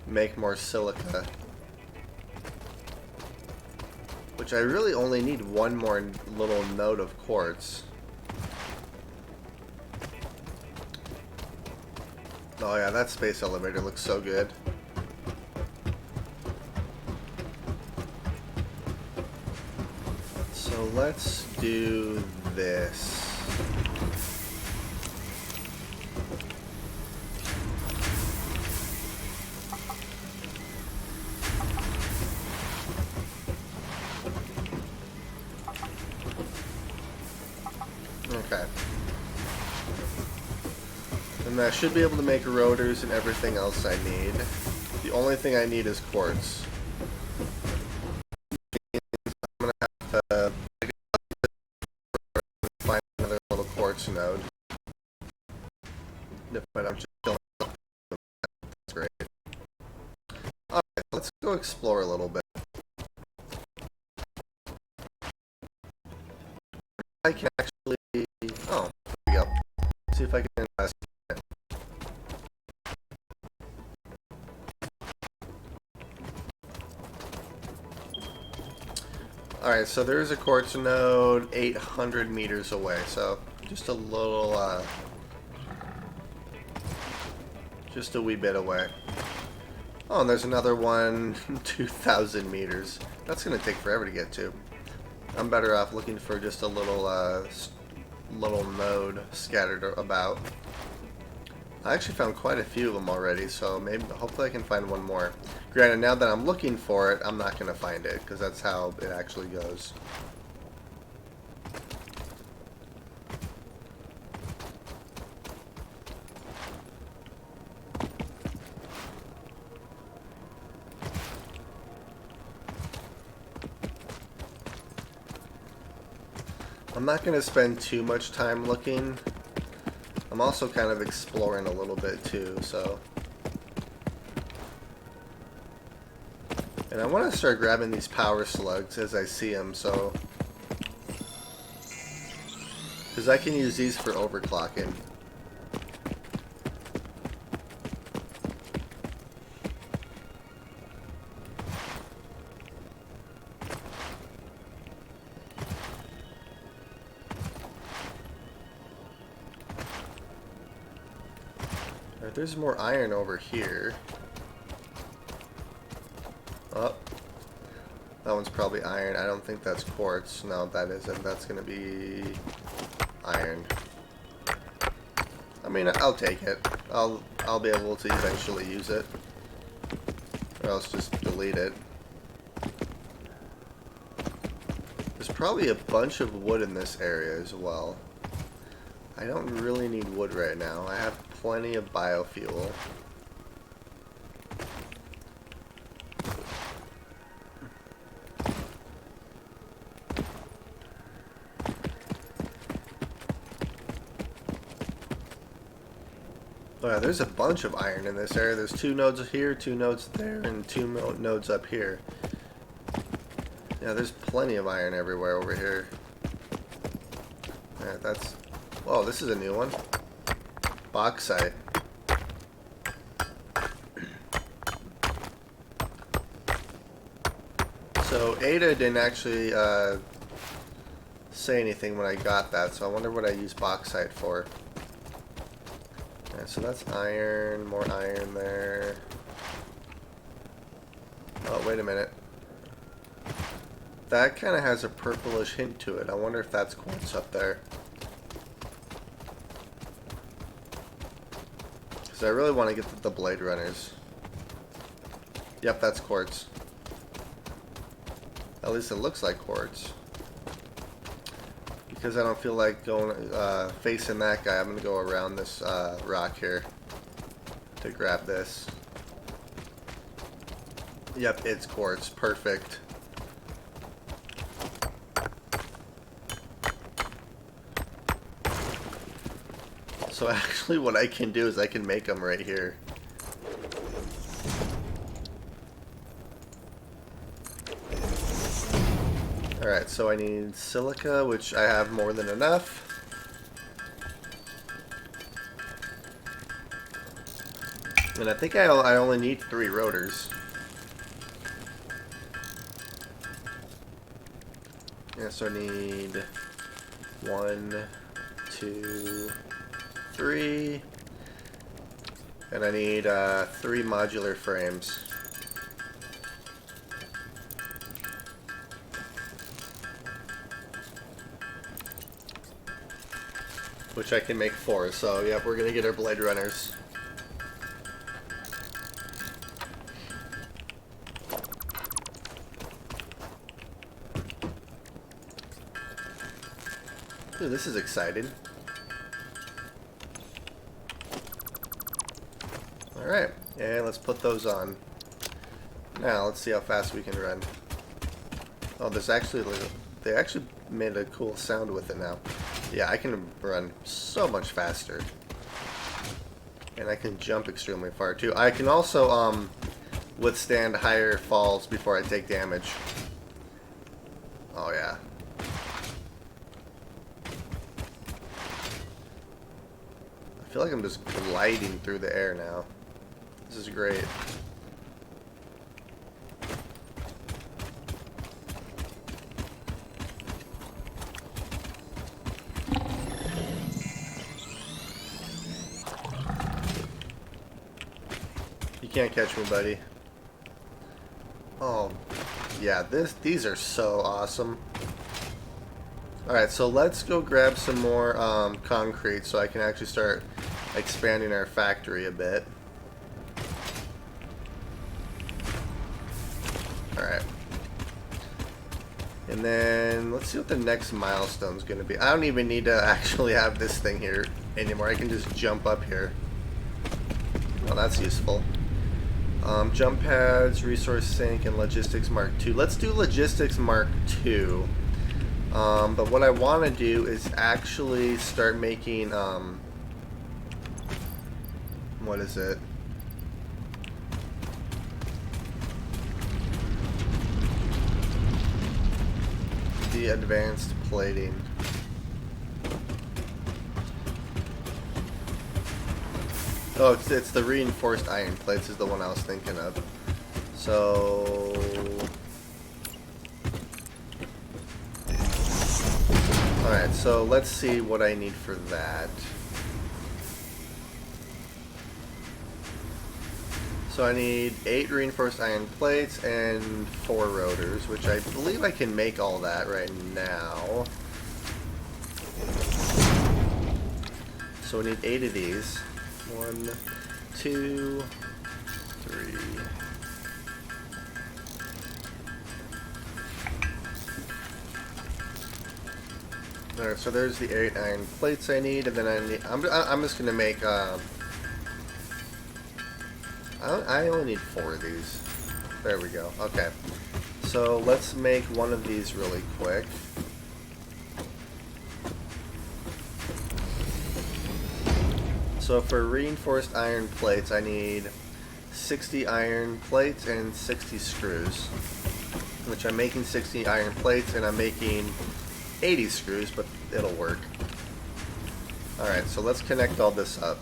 make more silica. Which I really only need one more little node of quartz. Oh yeah, that space elevator looks so good. So let's do this. Okay. And I should be able to make rotors and everything else I need. The only thing I need is quartz. I'm gonna have to find another little quartz node. But I'm just killing it. That's great. Alright, let's go explore a little bit. I can actually... Oh, there we go. See if I can invest. Alright, so there's a quartz node 800 meters away, so just a little, just a wee bit away. Oh, and there's another one 2,000 meters. That's going to take forever to get to. I'm better off looking for just a little, little node scattered about. I actually found quite a few of them already, so maybe, hopefully I can find one more. Granted, now that I'm looking for it, I'm not going to find it, because that's how it actually goes. I'm not going to spend too much time looking. I'm also kind of exploring a little bit too, so. And I want to start grabbing these power slugs as I see them, so. Because I can use these for overclocking. There's more iron over here. Oh. That one's probably iron. I don't think that's quartz. No, that isn't. That's gonna be iron. I mean, I'll take it. I'll be able to eventually use it. Or else just delete it. There's probably a bunch of wood in this area as well. I don't really need wood right now. I have plenty of biofuel. Oh yeah, there's a bunch of iron in this area. There's 2 nodes here, 2 nodes there, and 2 nodes up here. Yeah, there's plenty of iron everywhere over here. Yeah, that's... Whoa, this is a new one. Bauxite. So Ada didn't actually say anything when I got that, so I wonder what I use bauxite for. Yeah, so that's iron, more iron there. Oh, wait a minute. That kind of has a purplish hint to it. I wonder if that's quartz up there. Because I really want to get the Blade Runners. Yep, that's quartz. At least it looks like quartz. Because I don't feel like going facing that guy, I'm going to go around this rock here to grab this. Yep, it's quartz. Perfect. So actually what I can do is I can make them right here. Alright, so I need silica, which I have more than enough. And I think I only need 3 rotors. Yeah, so I need 1, 2, 3. And I need 3 modular frames. Which I can make 4, so yep, we're gonna get our Blade Runners. Ooh, this is exciting. Alright, and let's put those on. Now, let's see how fast we can run. Oh, there's actually, they actually made a cool sound with it now. Yeah, I can run so much faster. And I can jump extremely far, too. I can also, withstand higher falls before I take damage. Oh, yeah. I feel like I'm just gliding through the air now. This is great. You can't catch me, buddy. Oh, yeah, these are so awesome. Alright, so let's go grab some more concrete so I can actually start expanding our factory a bit. Alright. And then let's see what the next milestone's going to be. I don't even need to actually have this thing here anymore. I can just jump up here. Well, that's useful. Jump pads, resource sink, and logistics Mark II. Let's do logistics Mark II. But what I want to do is actually start making, what is it? The advanced plating. Oh, it's the reinforced iron plates is the one I was thinking of. So... Alright, so let's see what I need for that. So I need 8 reinforced iron plates and 4 rotors, which I believe I can make all that right now. So we need 8 of these. 1, 2, 3. Alright, so there's the 8 iron plates I need, and then I'm just gonna make I only need 4 of these. There we go. Okay. So let's make one of these really quick. So for reinforced iron plates, I need 60 iron plates and 60 screws. Which I'm making 60 iron plates and I'm making 80 screws, but it'll work. Alright, so let's connect all this up.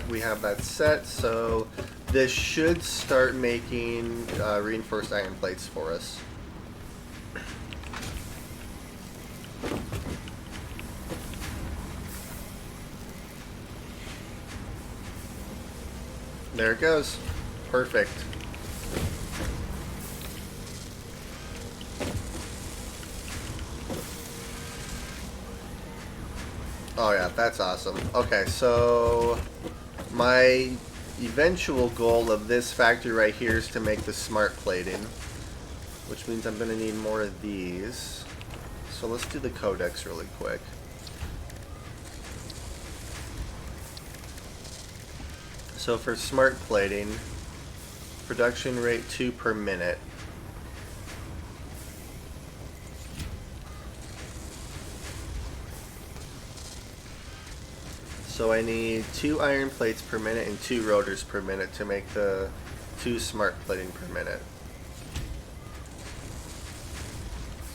we have that set, so this should start making reinforced iron plates for us. There it goes. Perfect. Oh yeah, that's awesome. Okay, so my eventual goal of this factory right here is to make the smart plating, which means I'm going to need more of these. So let's do the codex really quick. So for smart plating, production rate 2 per minute. So I need 2 iron plates per minute and 2 rotors per minute to make the 2 smart plating per minute.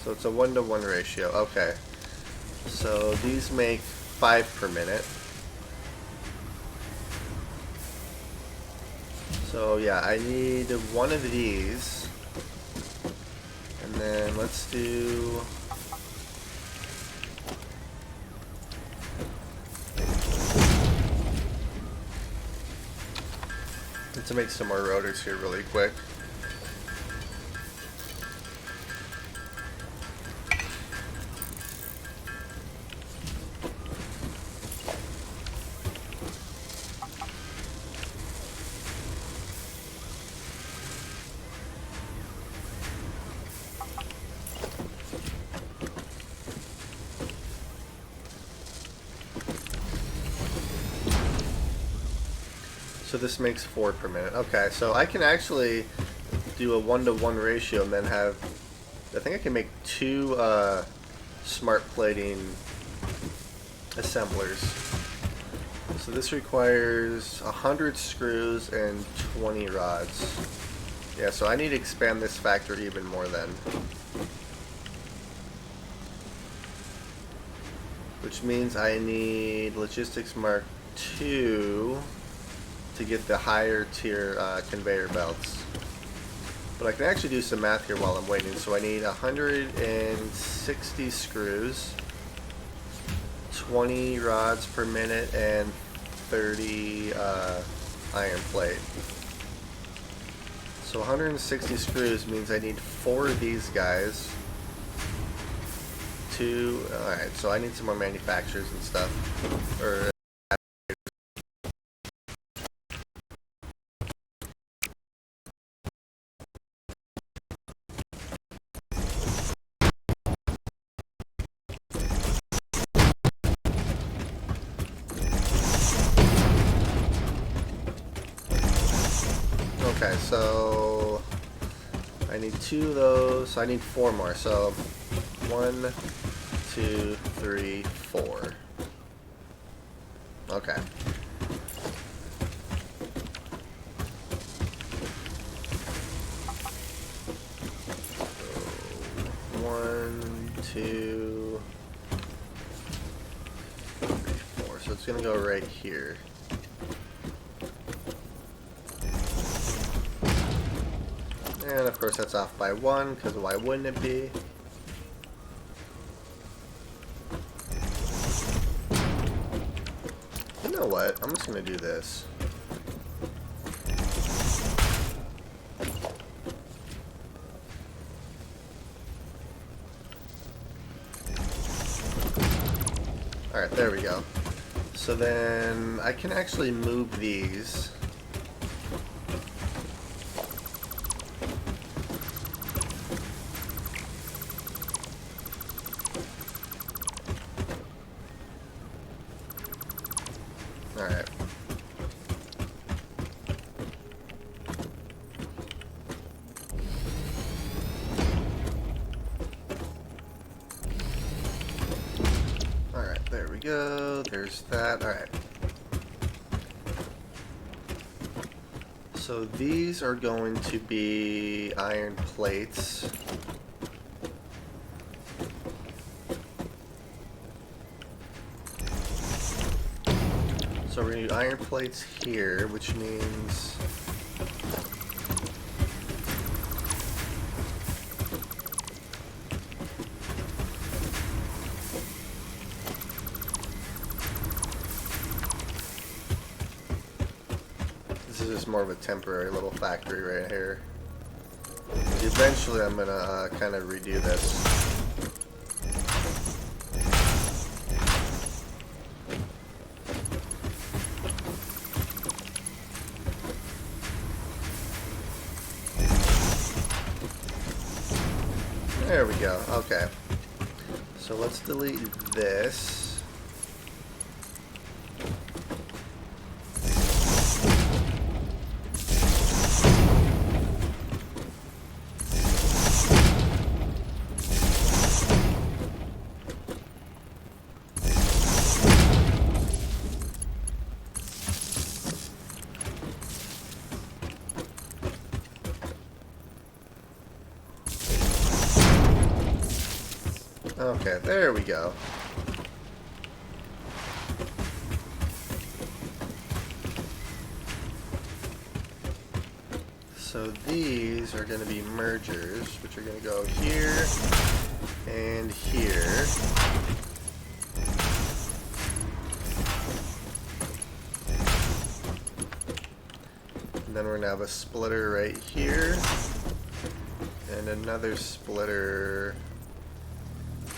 So it's a 1-to-1 ratio. Okay. So these make 5 per minute. So yeah, I need 1 of these. And then let's do... to make some more rotors here really quick. So this makes 4 per minute. Okay, so I can actually do a 1-to-1 ratio and then have... I think I can make 2 smart plating assemblers. So this requires 100 screws and 20 rods. Yeah, so I need to expand this factory even more then. Which means I need Logistics Mark II to get the higher tier conveyor belts. But I can actually do some math here while I'm waiting. So I need 160 screws, 20 rods per minute, and 30 iron plate. So 160 screws means I need 4 of these guys. Alright, so I need some more manufacturers and stuff. Okay, so I need 2 of those. So I need 4 more. So 1, 2, 3, 4. Okay. So 1, 2, 3, 4. So it's gonna go right here. And of course that's off by 1, because why wouldn't it be? You know what? I'm just going to do this. Alright, there we go. So then I can actually move these. Alright. Alright, there we go. There's that. Alright. So these are going to be iron plates. So do iron plates here, which means... This is just more of a temporary little factory right here. Eventually I'm gonna kind of redo this. There we go. Okay. So let's delete this. Okay, there we go. So these are going to be mergers, which are going to go here and here. And then we're going to have a splitter right here and another splitter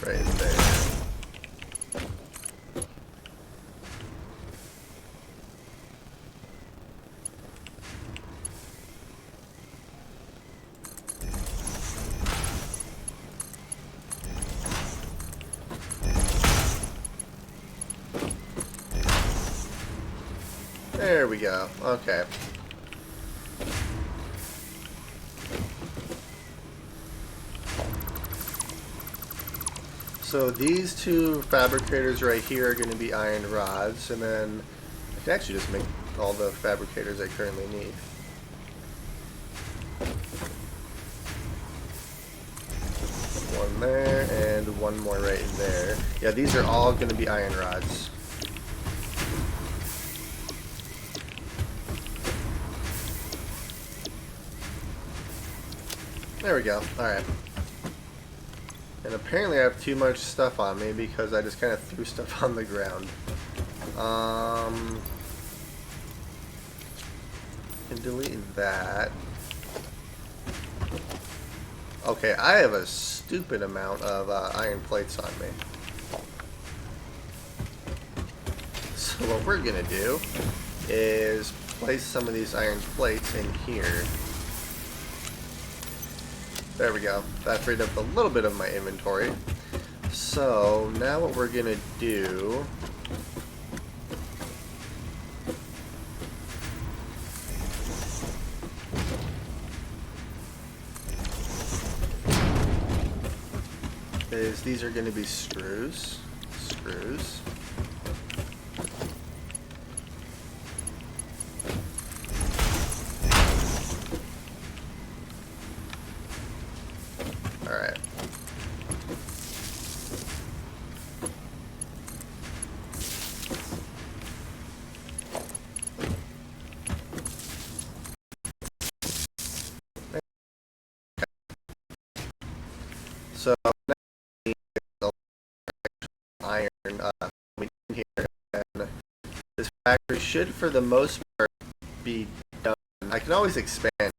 right there. There we go. Okay. So these two fabricators right here are going to be iron rods, and then I can actually just make all the fabricators I currently need. One there, and one more right there. Yeah, these are all going to be iron rods. There we go. Alright. And apparently I have too much stuff on me because I just kind of threw stuff on the ground. Can delete that. Okay, I have a stupid amount of iron plates on me. So what we're gonna do is place some of these iron plates in here. There we go. That freed up a little bit of my inventory. So now what we're gonna do is these are gonna be screws. Screws. Alright. So now we need the iron in here, and this factory should, for the most part, be done. I can always expand.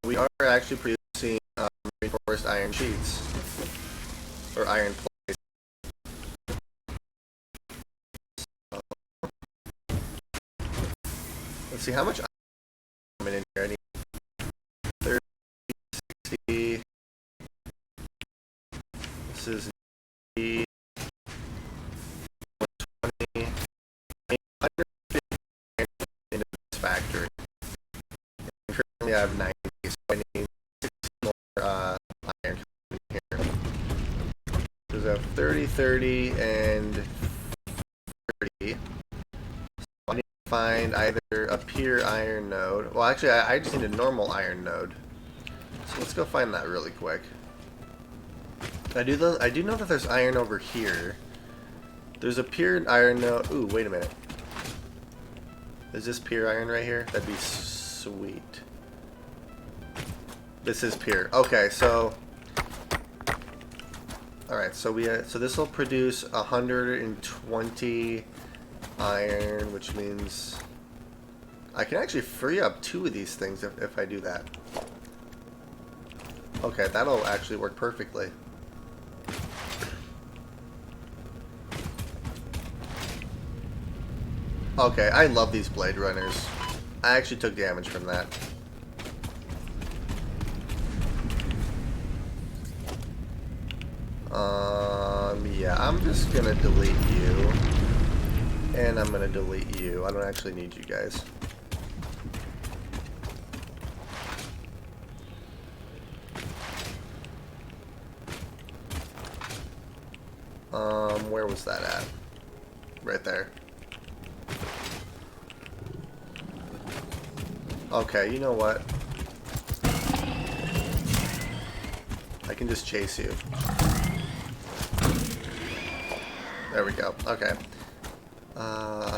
We are actually producing reinforced iron sheets or iron plates. So, let's see how much iron in here. I need 30, 60. This is 20, 150 into this factory. And currently I have 90, so I need 60 more iron in here. There's a 30, 30, and 30. I need to find either a pure iron node. Well, actually, I just need a normal iron node. So let's go find that really quick. I do know that there's iron over here. There's a pure iron node. Ooh, wait a minute. Is this pure iron right here? That'd be sweet. This is pure. Okay, so all right, so so this will produce 120 iron, which means I can actually free up 2 of these things if I do that. Okay, that'll actually work perfectly. Okay, I love these blade runners. I actually took damage from that. Yeah, I'm just gonna delete you. And I'm gonna delete you. I don't actually need you guys. Where was that at? Right there. Okay, you know what? I can just chase you. There we go. Okay.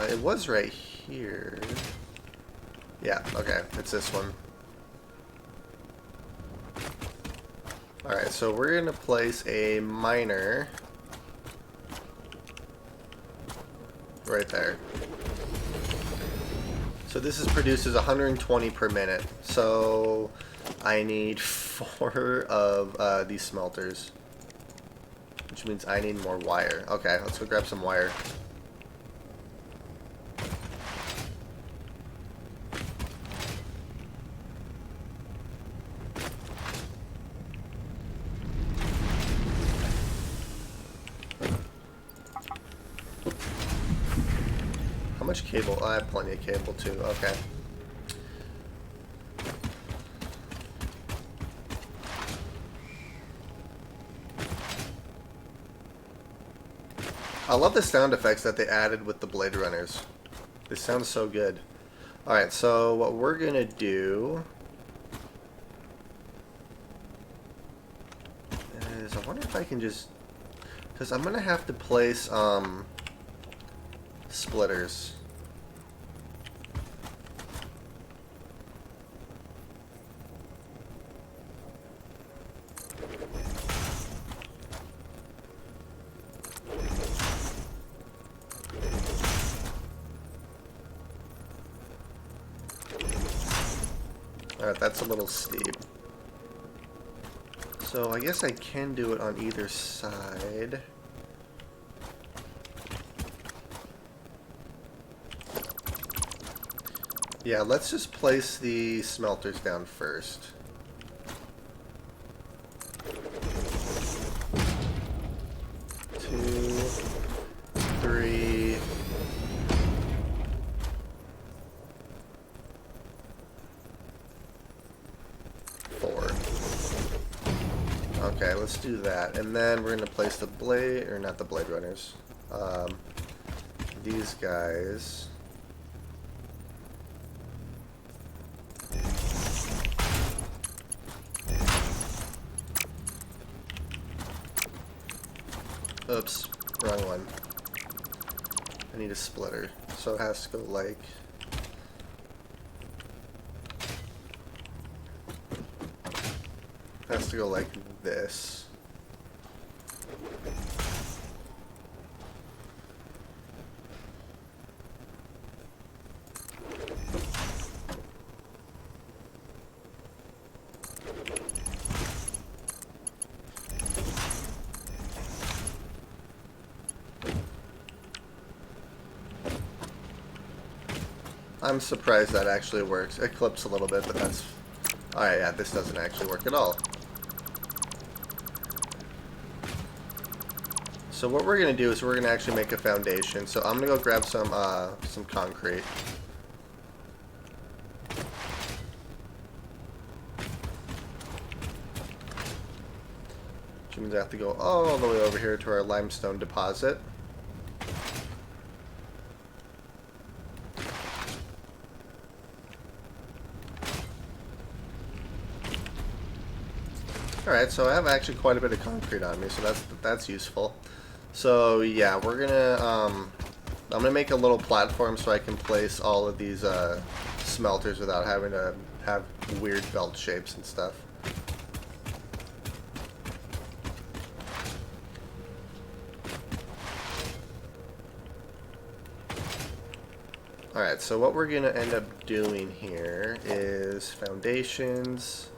It was right here. Yeah, okay. It's this one. Alright, so we're going to place a miner right there. So this produces 120 per minute. So I need 4 of these smelters. Which means I need more wire. Okay, let's go grab some wire. How much cable? Oh, I have plenty of cable too. Okay. I love the sound effects that they added with the Blade Runners. They sound so good. Alright, so what we're gonna do is, I wonder if I can just, because I'm gonna have to place splitters. Alright, that's a little steep. So I guess I can do it on either side. Yeah, let's just place the smelters down first. Two, three. Okay, let's do that. And then we're going to place the blade, or not the Blade Runners. These guys. Oops, wrong one. I need a splitter. So it has to go like... has to go like this. I'm surprised that actually works. It clips a little bit, but that's... Alright, yeah, this doesn't actually work at all. So what we're going to do is we're going to actually make a foundation. So I'm going to go grab some concrete. Which means I have to go all the way over here to our limestone deposit. Alright, so I have actually quite a bit of concrete on me, so that's useful. So yeah, we're gonna I'm gonna make a little platform so I can place all of these smelters without having to have weird belt shapes and stuff. Alright, so what we're gonna end up doing here is foundations.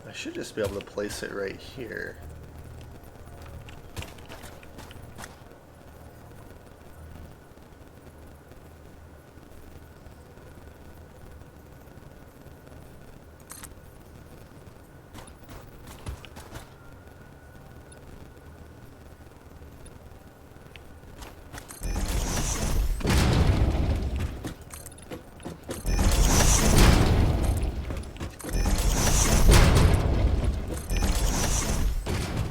I should just be able to place it right here.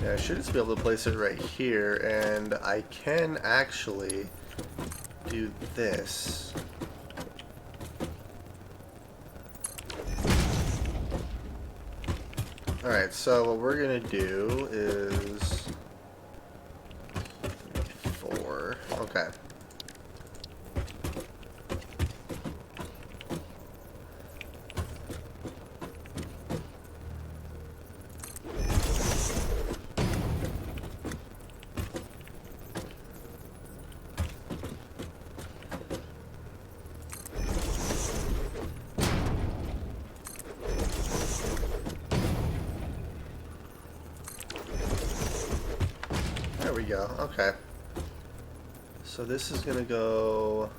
I should just be able to place it right here, and I can actually do this. Alright, so what we're gonna do is 4. Okay. There we go. Okay. So this is gonna go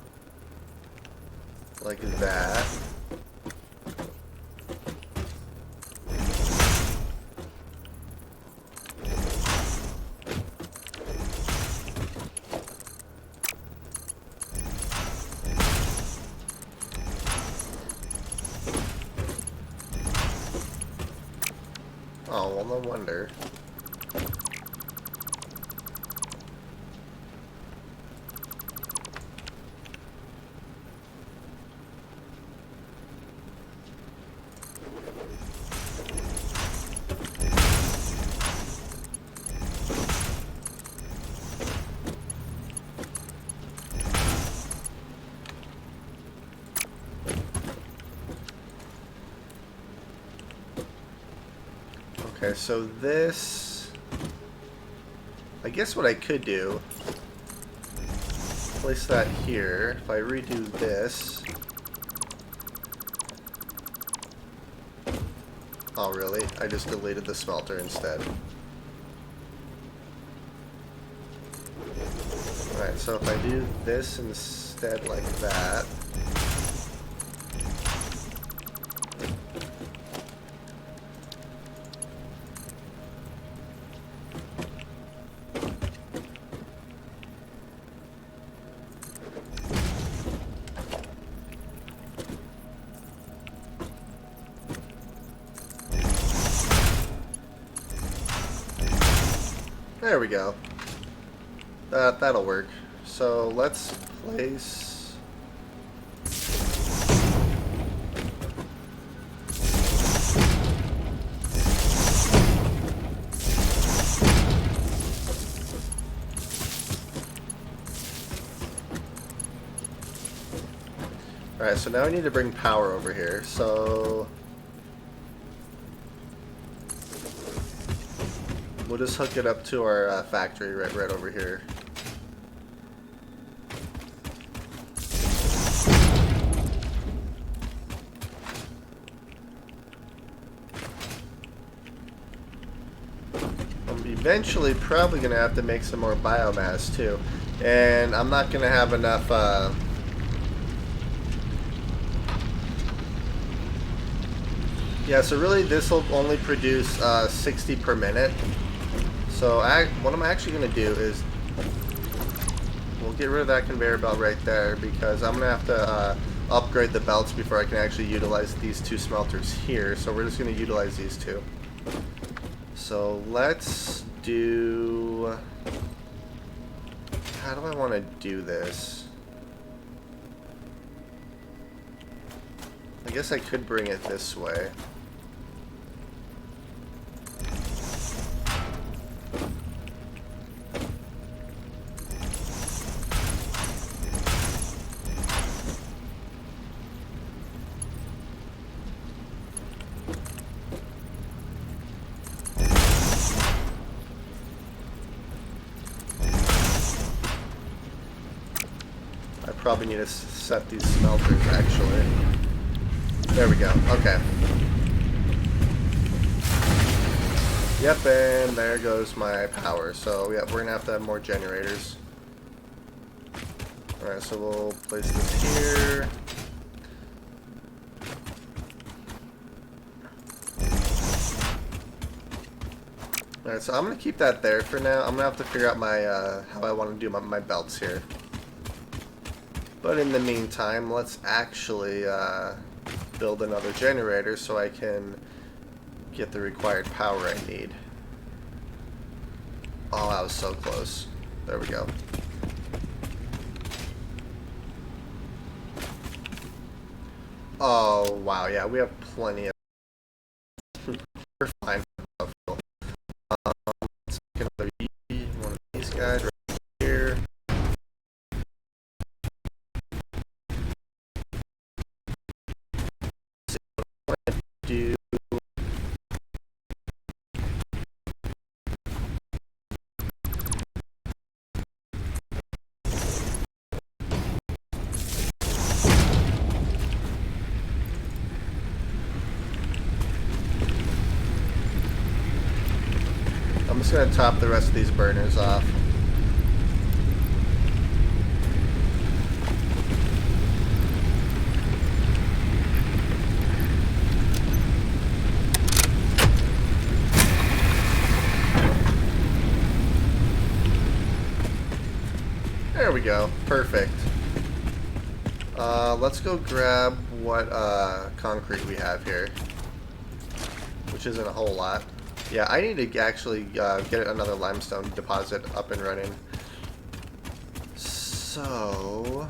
like that. Oh, well, no wonder. Okay, so this... I guess what I could do... place that here. If I redo this... Oh, really? I just deleted the smelter instead. Alright, so if I do this instead like that... There we go. That'll work. So let's place... Alright, so now we need to bring power over here. So... we'll just hook it up to our factory right over here. I'm eventually probably going to have to make some more biomass too. And I'm not going to have enough... yeah, so really this will only produce 60 per minute. So what I'm actually going to do is we'll get rid of that conveyor belt right there because I'm going to have to upgrade the belts before I can actually utilize these two smelters here. So we're just going to utilize these two. So let's do how do I want to do this? I guess I could bring it this way. Probably need to set these smelters, actually. There we go. Okay. Yep, and there goes my power. So, yeah, we're going to have more generators. Alright, so we'll place this here. Alright, so I'm going to keep that there for now. I'm going to have to figure out my how I want to do my belts here. But in the meantime, let's actually build another generator so I can get the required power I need. Oh, I was so close. There we go. Oh, wow. Yeah, we have plenty of... We're fine. Let's make another one of these guys right here. Do I'm just going to top the rest of these burners off. There we go. Perfect. Let's go grab what concrete we have here, which isn't a whole lot. Yeah, I need to actually get another limestone deposit up and running. So...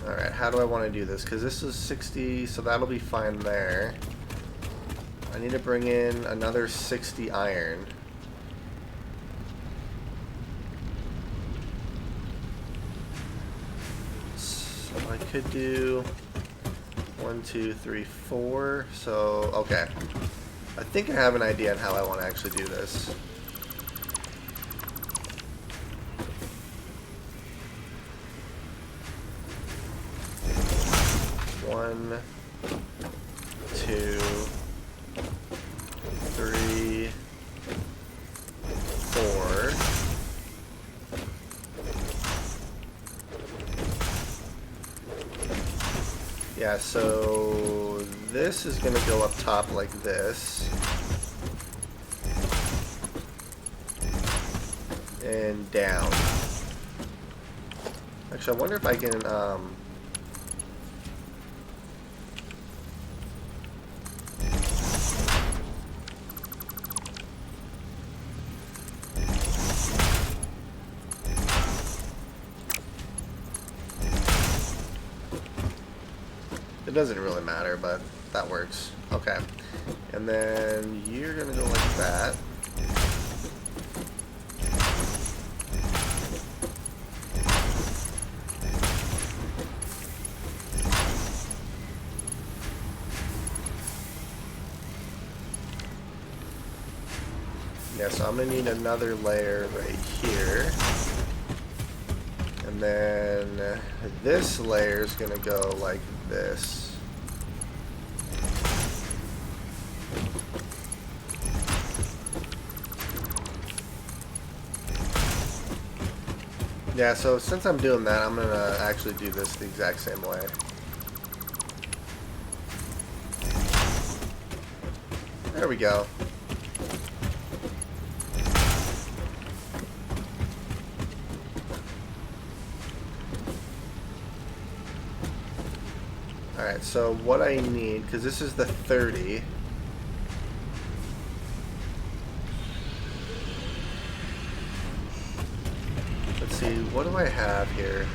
Alright, how do I want to do this? Because this is 60, so that'll be fine there. I need to bring in another 60 iron. So I could do 1, 2, 3, 4. So, okay. I think I have an idea on how I want to actually do this. One, 2, 3, 4. Yeah, so this is going to go up top like this. And down. Actually, I wonder if I can, it doesn't really matter, but that works. Okay. And then you're going to go like that. Yeah, so I'm going to need another layer right here. And then this layer is going to go like this. Yeah, so since I'm doing that, I'm going to actually do this the exact same way. There we go. Alright, so what I need, because this is the 30. what do I have here?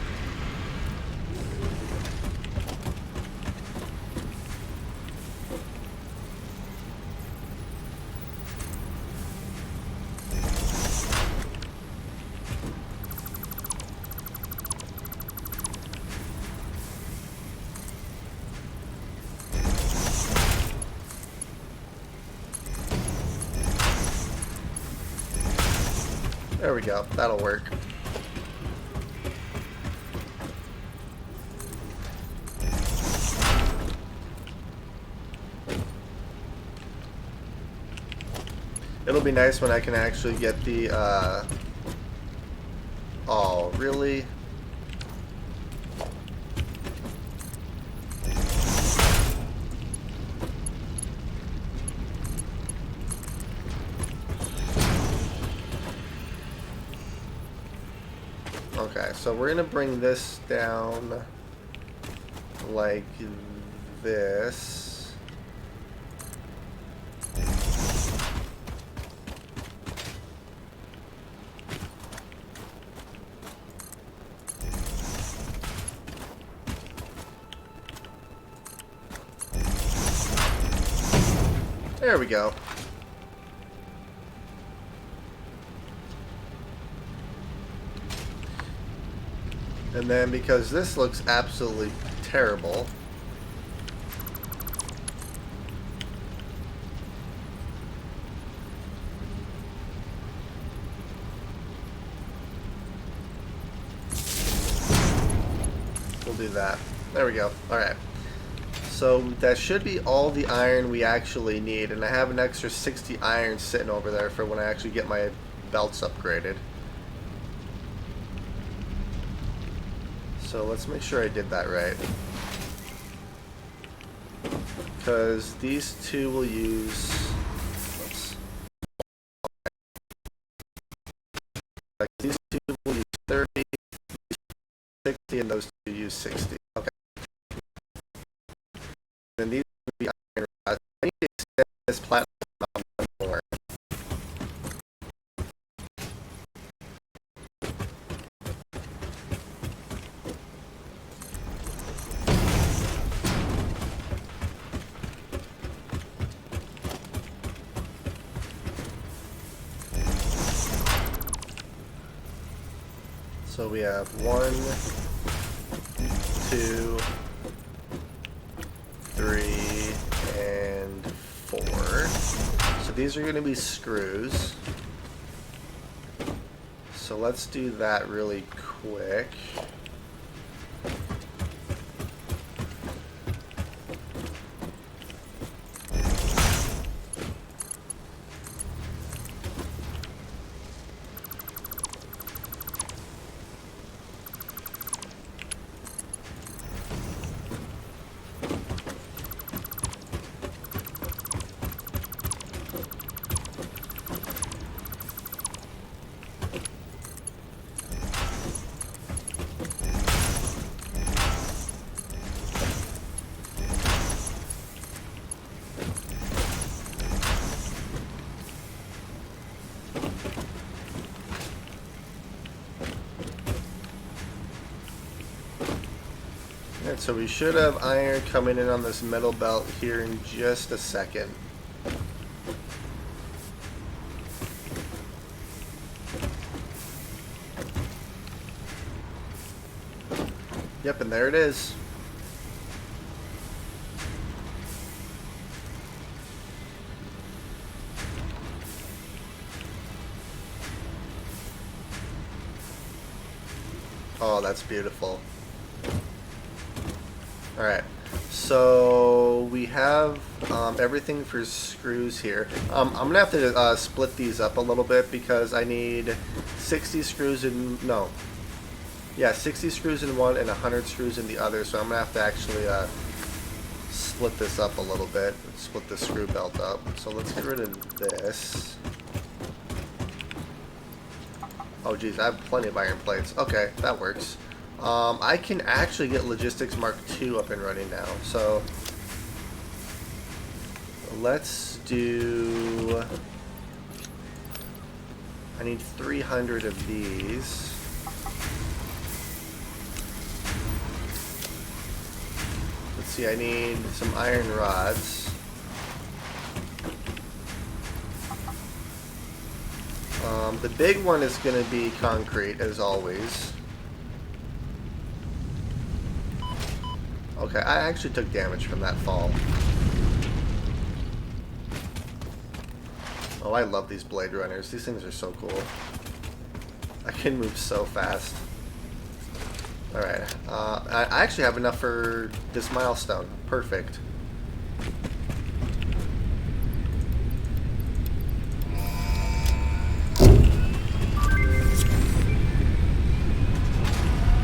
There we go. That'll work. It'll be nice when I can actually get the, oh, really? Okay, so we're gonna bring this down like this. There we go. And then because this looks absolutely terrible, we'll do that. There we go. Alright. So that should be all the iron we actually need. And I have an extra 60 iron sitting over there for when I actually get my belts upgraded. So let's make sure I did that right. Because these two will use... Oops. Like these two will use 30, 60, and those two use 60. Okay. And these will be iron rods. I need to extend this platform out one more. So we have 1, 2, 3, and 4. So these are going to be screws. So let's do that really quick. Alright, so we should have iron coming in on this metal belt here in just a second. Yep, and there it is. Oh, that's beautiful. Alright, so we have everything for screws here. I'm going to have to split these up a little bit because I need 60 screws in, no. Yeah, 60 screws in one and 100 screws in the other, so I'm going to have to actually split this up a little bit, split the screw belt up. So let's get rid of this. Oh geez, I have plenty of iron plates. Okay, that works. I can actually get Logistics Mark II up and running now. So let's do... I need 300 of these. see, I need some iron rods. The big one is going to be concrete, as always. Okay, I actually took damage from that fall. Oh, I love these Blade Runners. These things are so cool. I can move so fast. Alright, I actually have enough for this milestone. Perfect.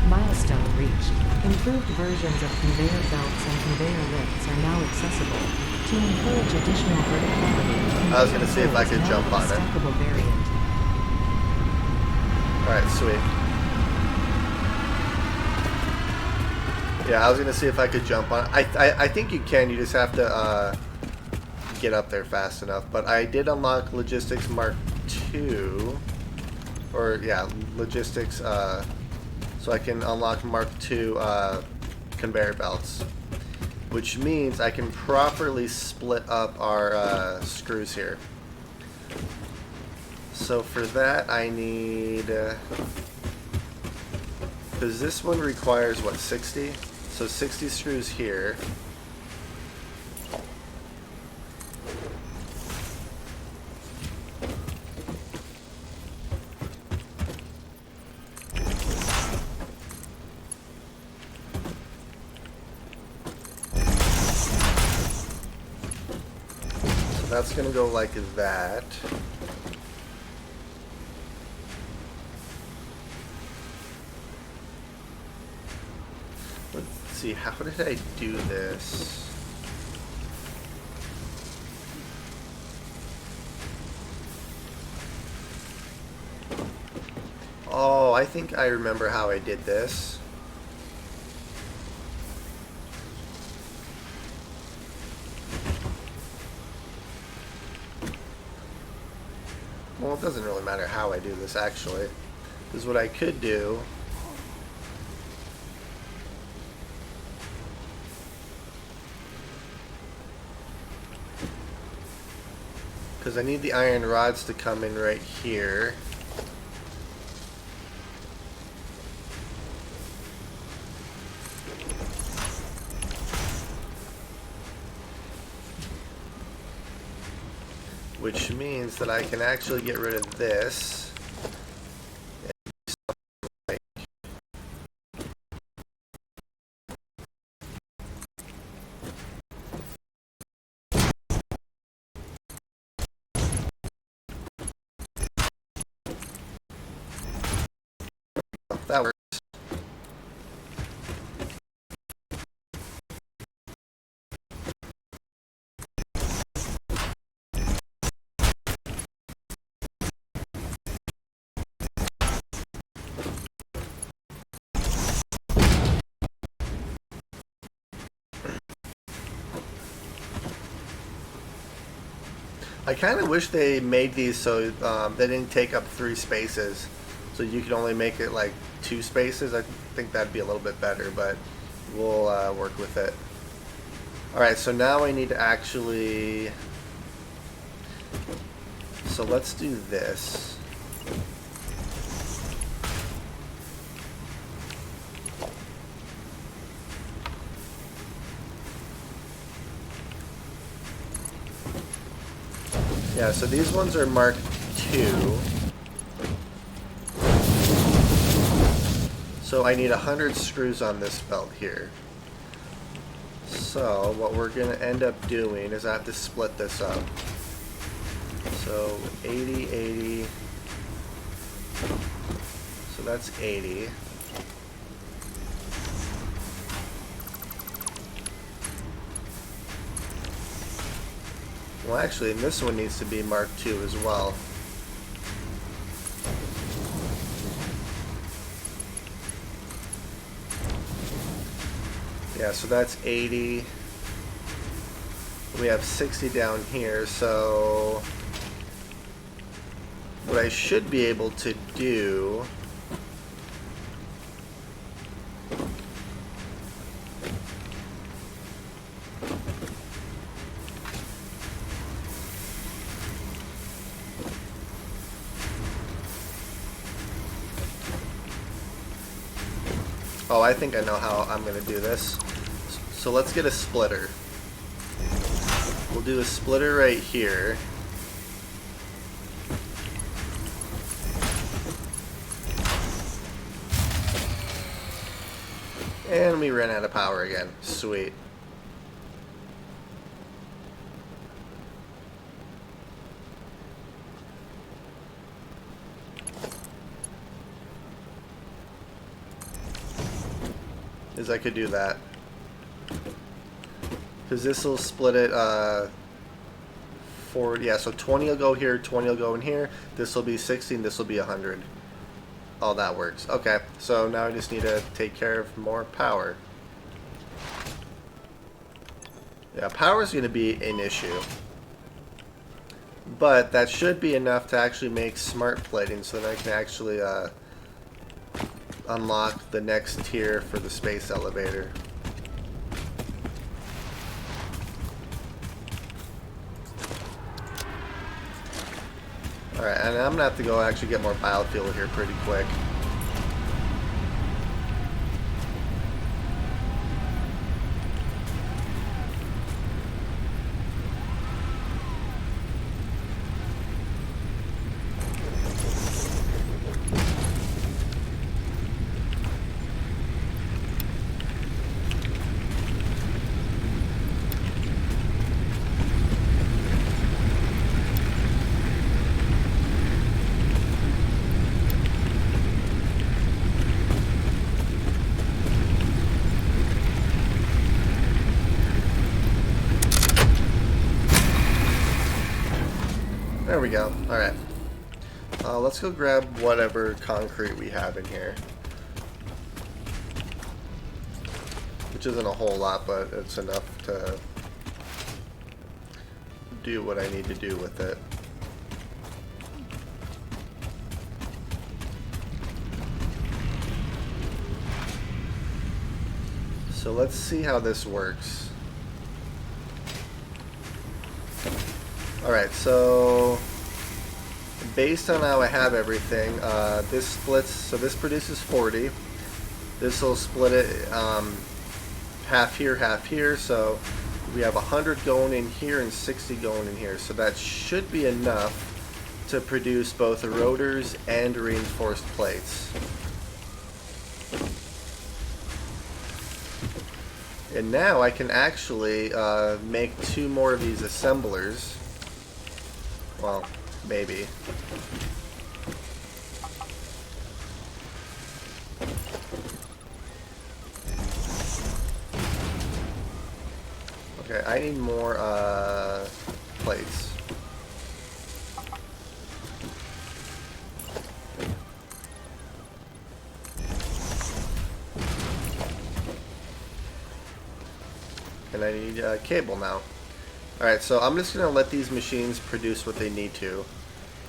Milestone reached. Improved versions of conveyor belts and conveyor lifts are now accessible. To encourage additional verticality, I was gonna see if I could now jump a on it. stackable variant. Alright, sweet. Yeah, I was gonna see if I could jump on it. I think you can, you just have to get up there fast enough. But I did unlock Logistics Mark II. Or, yeah, Logistics, so I can unlock Mark II conveyor belts. Which means I can properly split up our screws here. So for that I need... because this one requires, what, 60? So 60 screws here. So that's going to go like that. See, how did I do this? Oh, I think I remember how I did this. Well, it doesn't really matter how I do this, actually. Because what I could do... because I need the iron rods to come in right here. Which means that I can actually get rid of this. That works. I kind of wish they made these so they didn't take up 3 spaces. So you could only make it like 2 spaces. I think that'd be a little bit better, but we'll work with it. Alright, so now I need to actually... so let's do this. Yeah, so these ones are Mark II. So I need 100 screws on this belt here. So what we're going to end up doing is I have to split this up. So 80, 80. So that's 80. Well, actually, and this one needs to be Mark II as well. Yeah, so that's 80. We have 60 down here, so what I should be able to do Oh, I think I know how I'm going to do this. So let's get a splitter. We'll do a splitter right here. And we ran out of power again. Sweet. Is I could do that. Because this will split it forward. Yeah, so 20 will go here, 20 will go in here. This will be 60 and this will be 100. Oh, that works. Okay, so now I just need to take care of more power. Yeah, power is going to be an issue. But that should be enough to actually make smart plating so that I can actually unlock the next tier for the space elevator. Alright, and I'm going to have to go actually get more biofuel here pretty quick. There we go. Alright. Let's go grab whatever concrete we have in here. Which isn't a whole lot, but it's enough to do what I need to do with it. So let's see how this works. Alright, so based on how I have everything, this splits, so this produces 40. This will split it half here, so we have 100 going in here and 60 going in here. So that should be enough to produce both the rotors and reinforced plates. And now I can actually make 2 more of these assemblers. Well, maybe. Okay, I need more plates. And I need cable now. Alright, so I'm just going to let these machines produce what they need to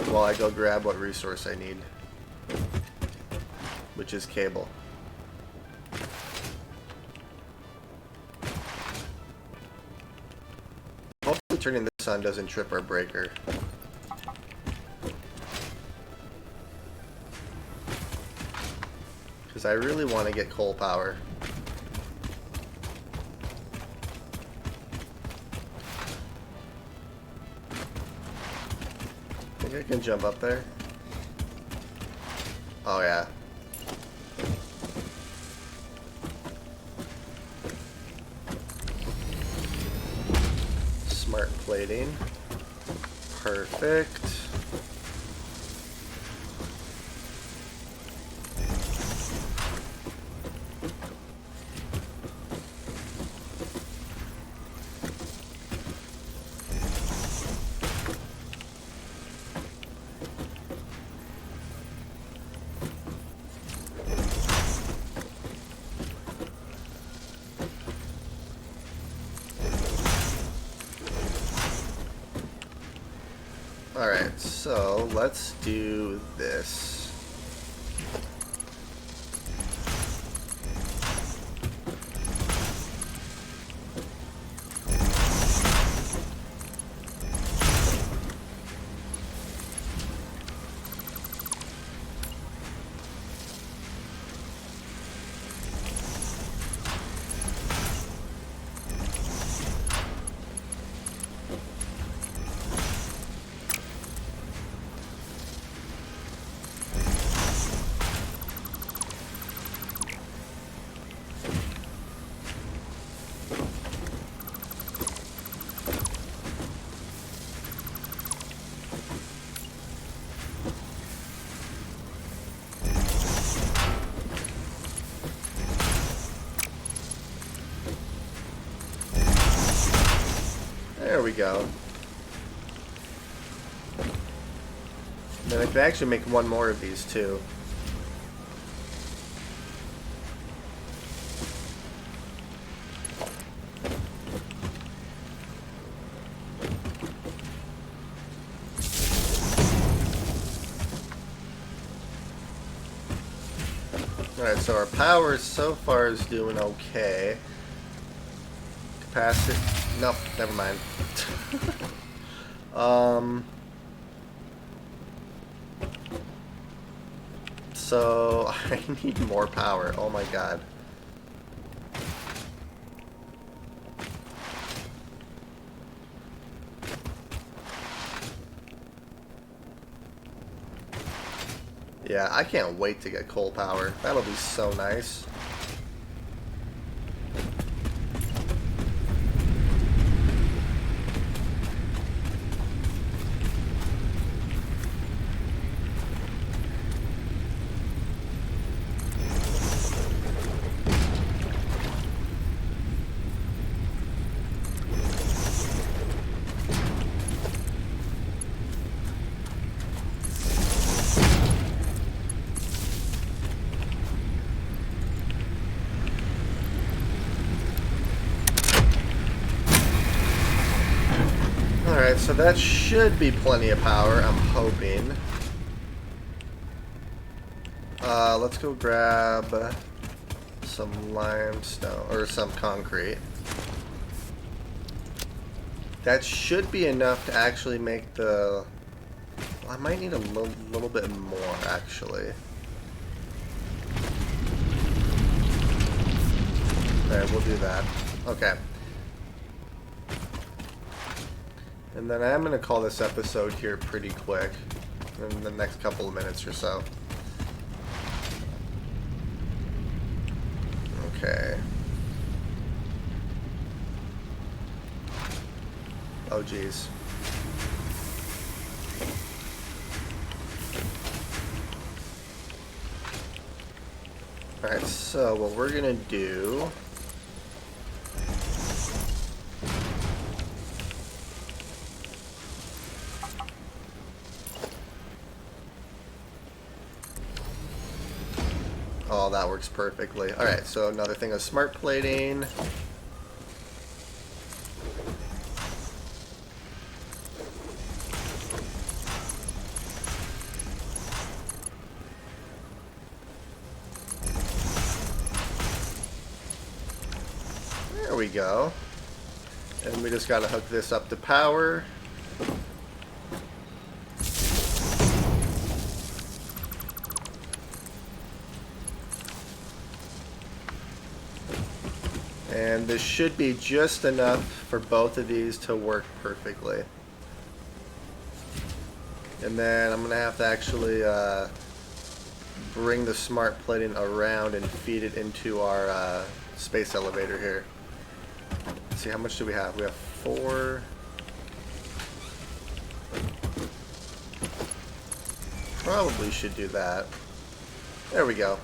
while I go grab what resource I need, which is cable. Hopefully turning this on doesn't trip our breaker. Because I really want to get coal power. I can jump up there. Oh yeah. Smart plating. Perfect. Alright, so let's do this. we go. And then I can actually make one more of these too. Alright, so our power so far is doing okay. Capacity... Nope, never mind. So, I need more power. Oh my god. Yeah, I can't wait to get coal power. That'll be so nice. Alright, so that should be plenty of power, I'm hoping. Let's go grab some limestone, or some concrete. That should be enough to actually make the... Well, I might need a little bit more, actually. There, we'll do that. Okay. And then I am going to call this episode here pretty quick, in the next couple of minutes or so. Okay. Oh, geez. Alright, so what we're going to do... Oh, that works perfectly. Alright, so another thing of smart plating. There we go. And we just gotta hook this up to power. And this should be just enough for both of these to work perfectly. And then I'm going to have to actually bring the smart plating around and feed it into our space elevator here. Let's see, how much do we have? We have 4. Probably should do that. There we go.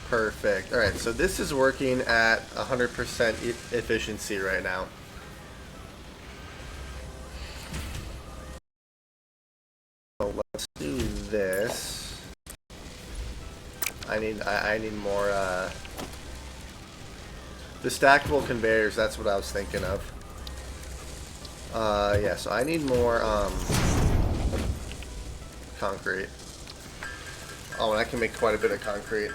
Perfect. Alright, so this is working at 100% efficiency right now. So let's do this. I need more the stackable conveyors, that's what I was thinking of. Yeah, so I need more concrete. Oh, and I can make quite a bit of concrete.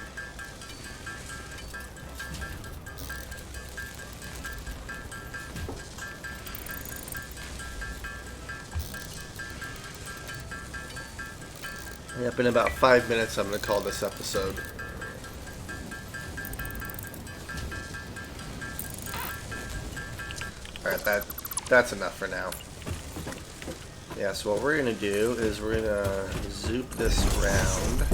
Yep, in about 5 minutes I'm going to call this episode. Alright, that's enough for now. Yeah, so what we're going to do is we're going to zoop this around.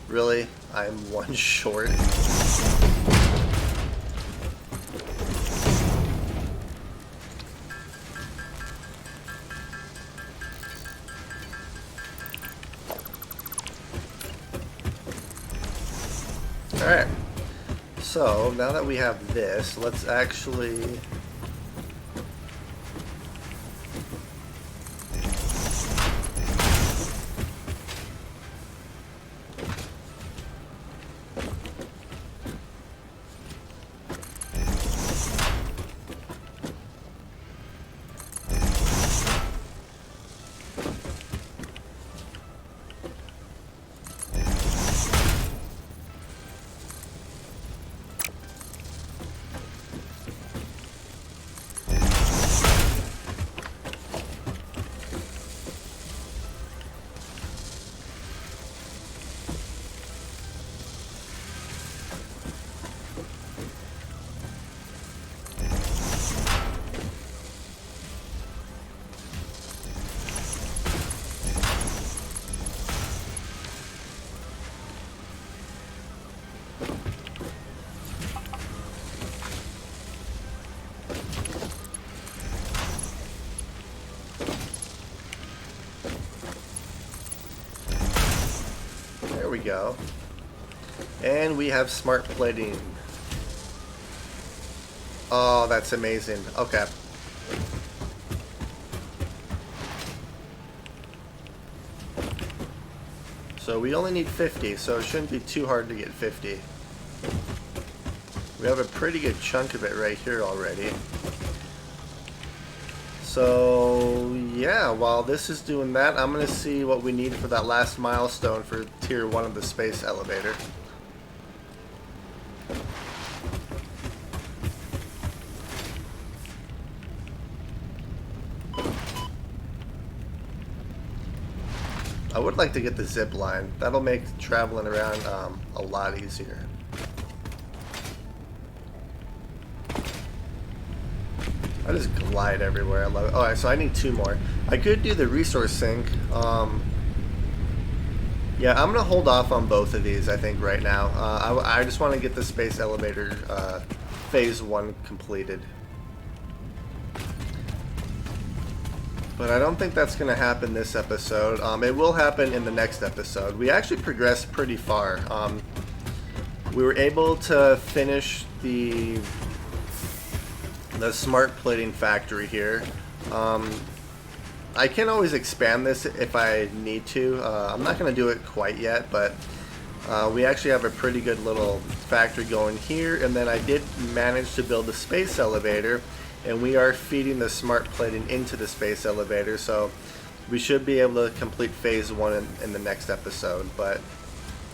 Really? I'm one short. Alright. So, now that we have this, let's actually... There we go. And we have smart plating. Oh, that's amazing. Okay. So we only need 50, so it shouldn't be too hard to get 50. We have a pretty good chunk of it right here already. So yeah, while this is doing that, I'm gonna see what we need for that last milestone for tier 1 of the space elevator. I would like to get the zip line. That'll make traveling around a lot easier. I just glide everywhere. I love it. Alright, so I need 2 more. I could do the resource sink. Yeah, I'm going to hold off on both of these, I think, right now. I just want to get the space elevator phase 1 completed. But I don't think that's going to happen this episode. It will happen in the next episode. We actually progressed pretty far. We were able to finish the smart plating factory here. I can always expand this if I need to. I'm not going to do it quite yet, but we actually have a pretty good little factory going here, and then I did manage to build a space elevator, and we are feeding the smart plating into the space elevator, so we should be able to complete phase 1 in the next episode. But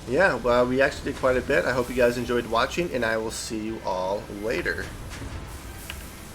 yeah, well, we actually did quite a bit. I hope you guys enjoyed watching, and I will see you all later.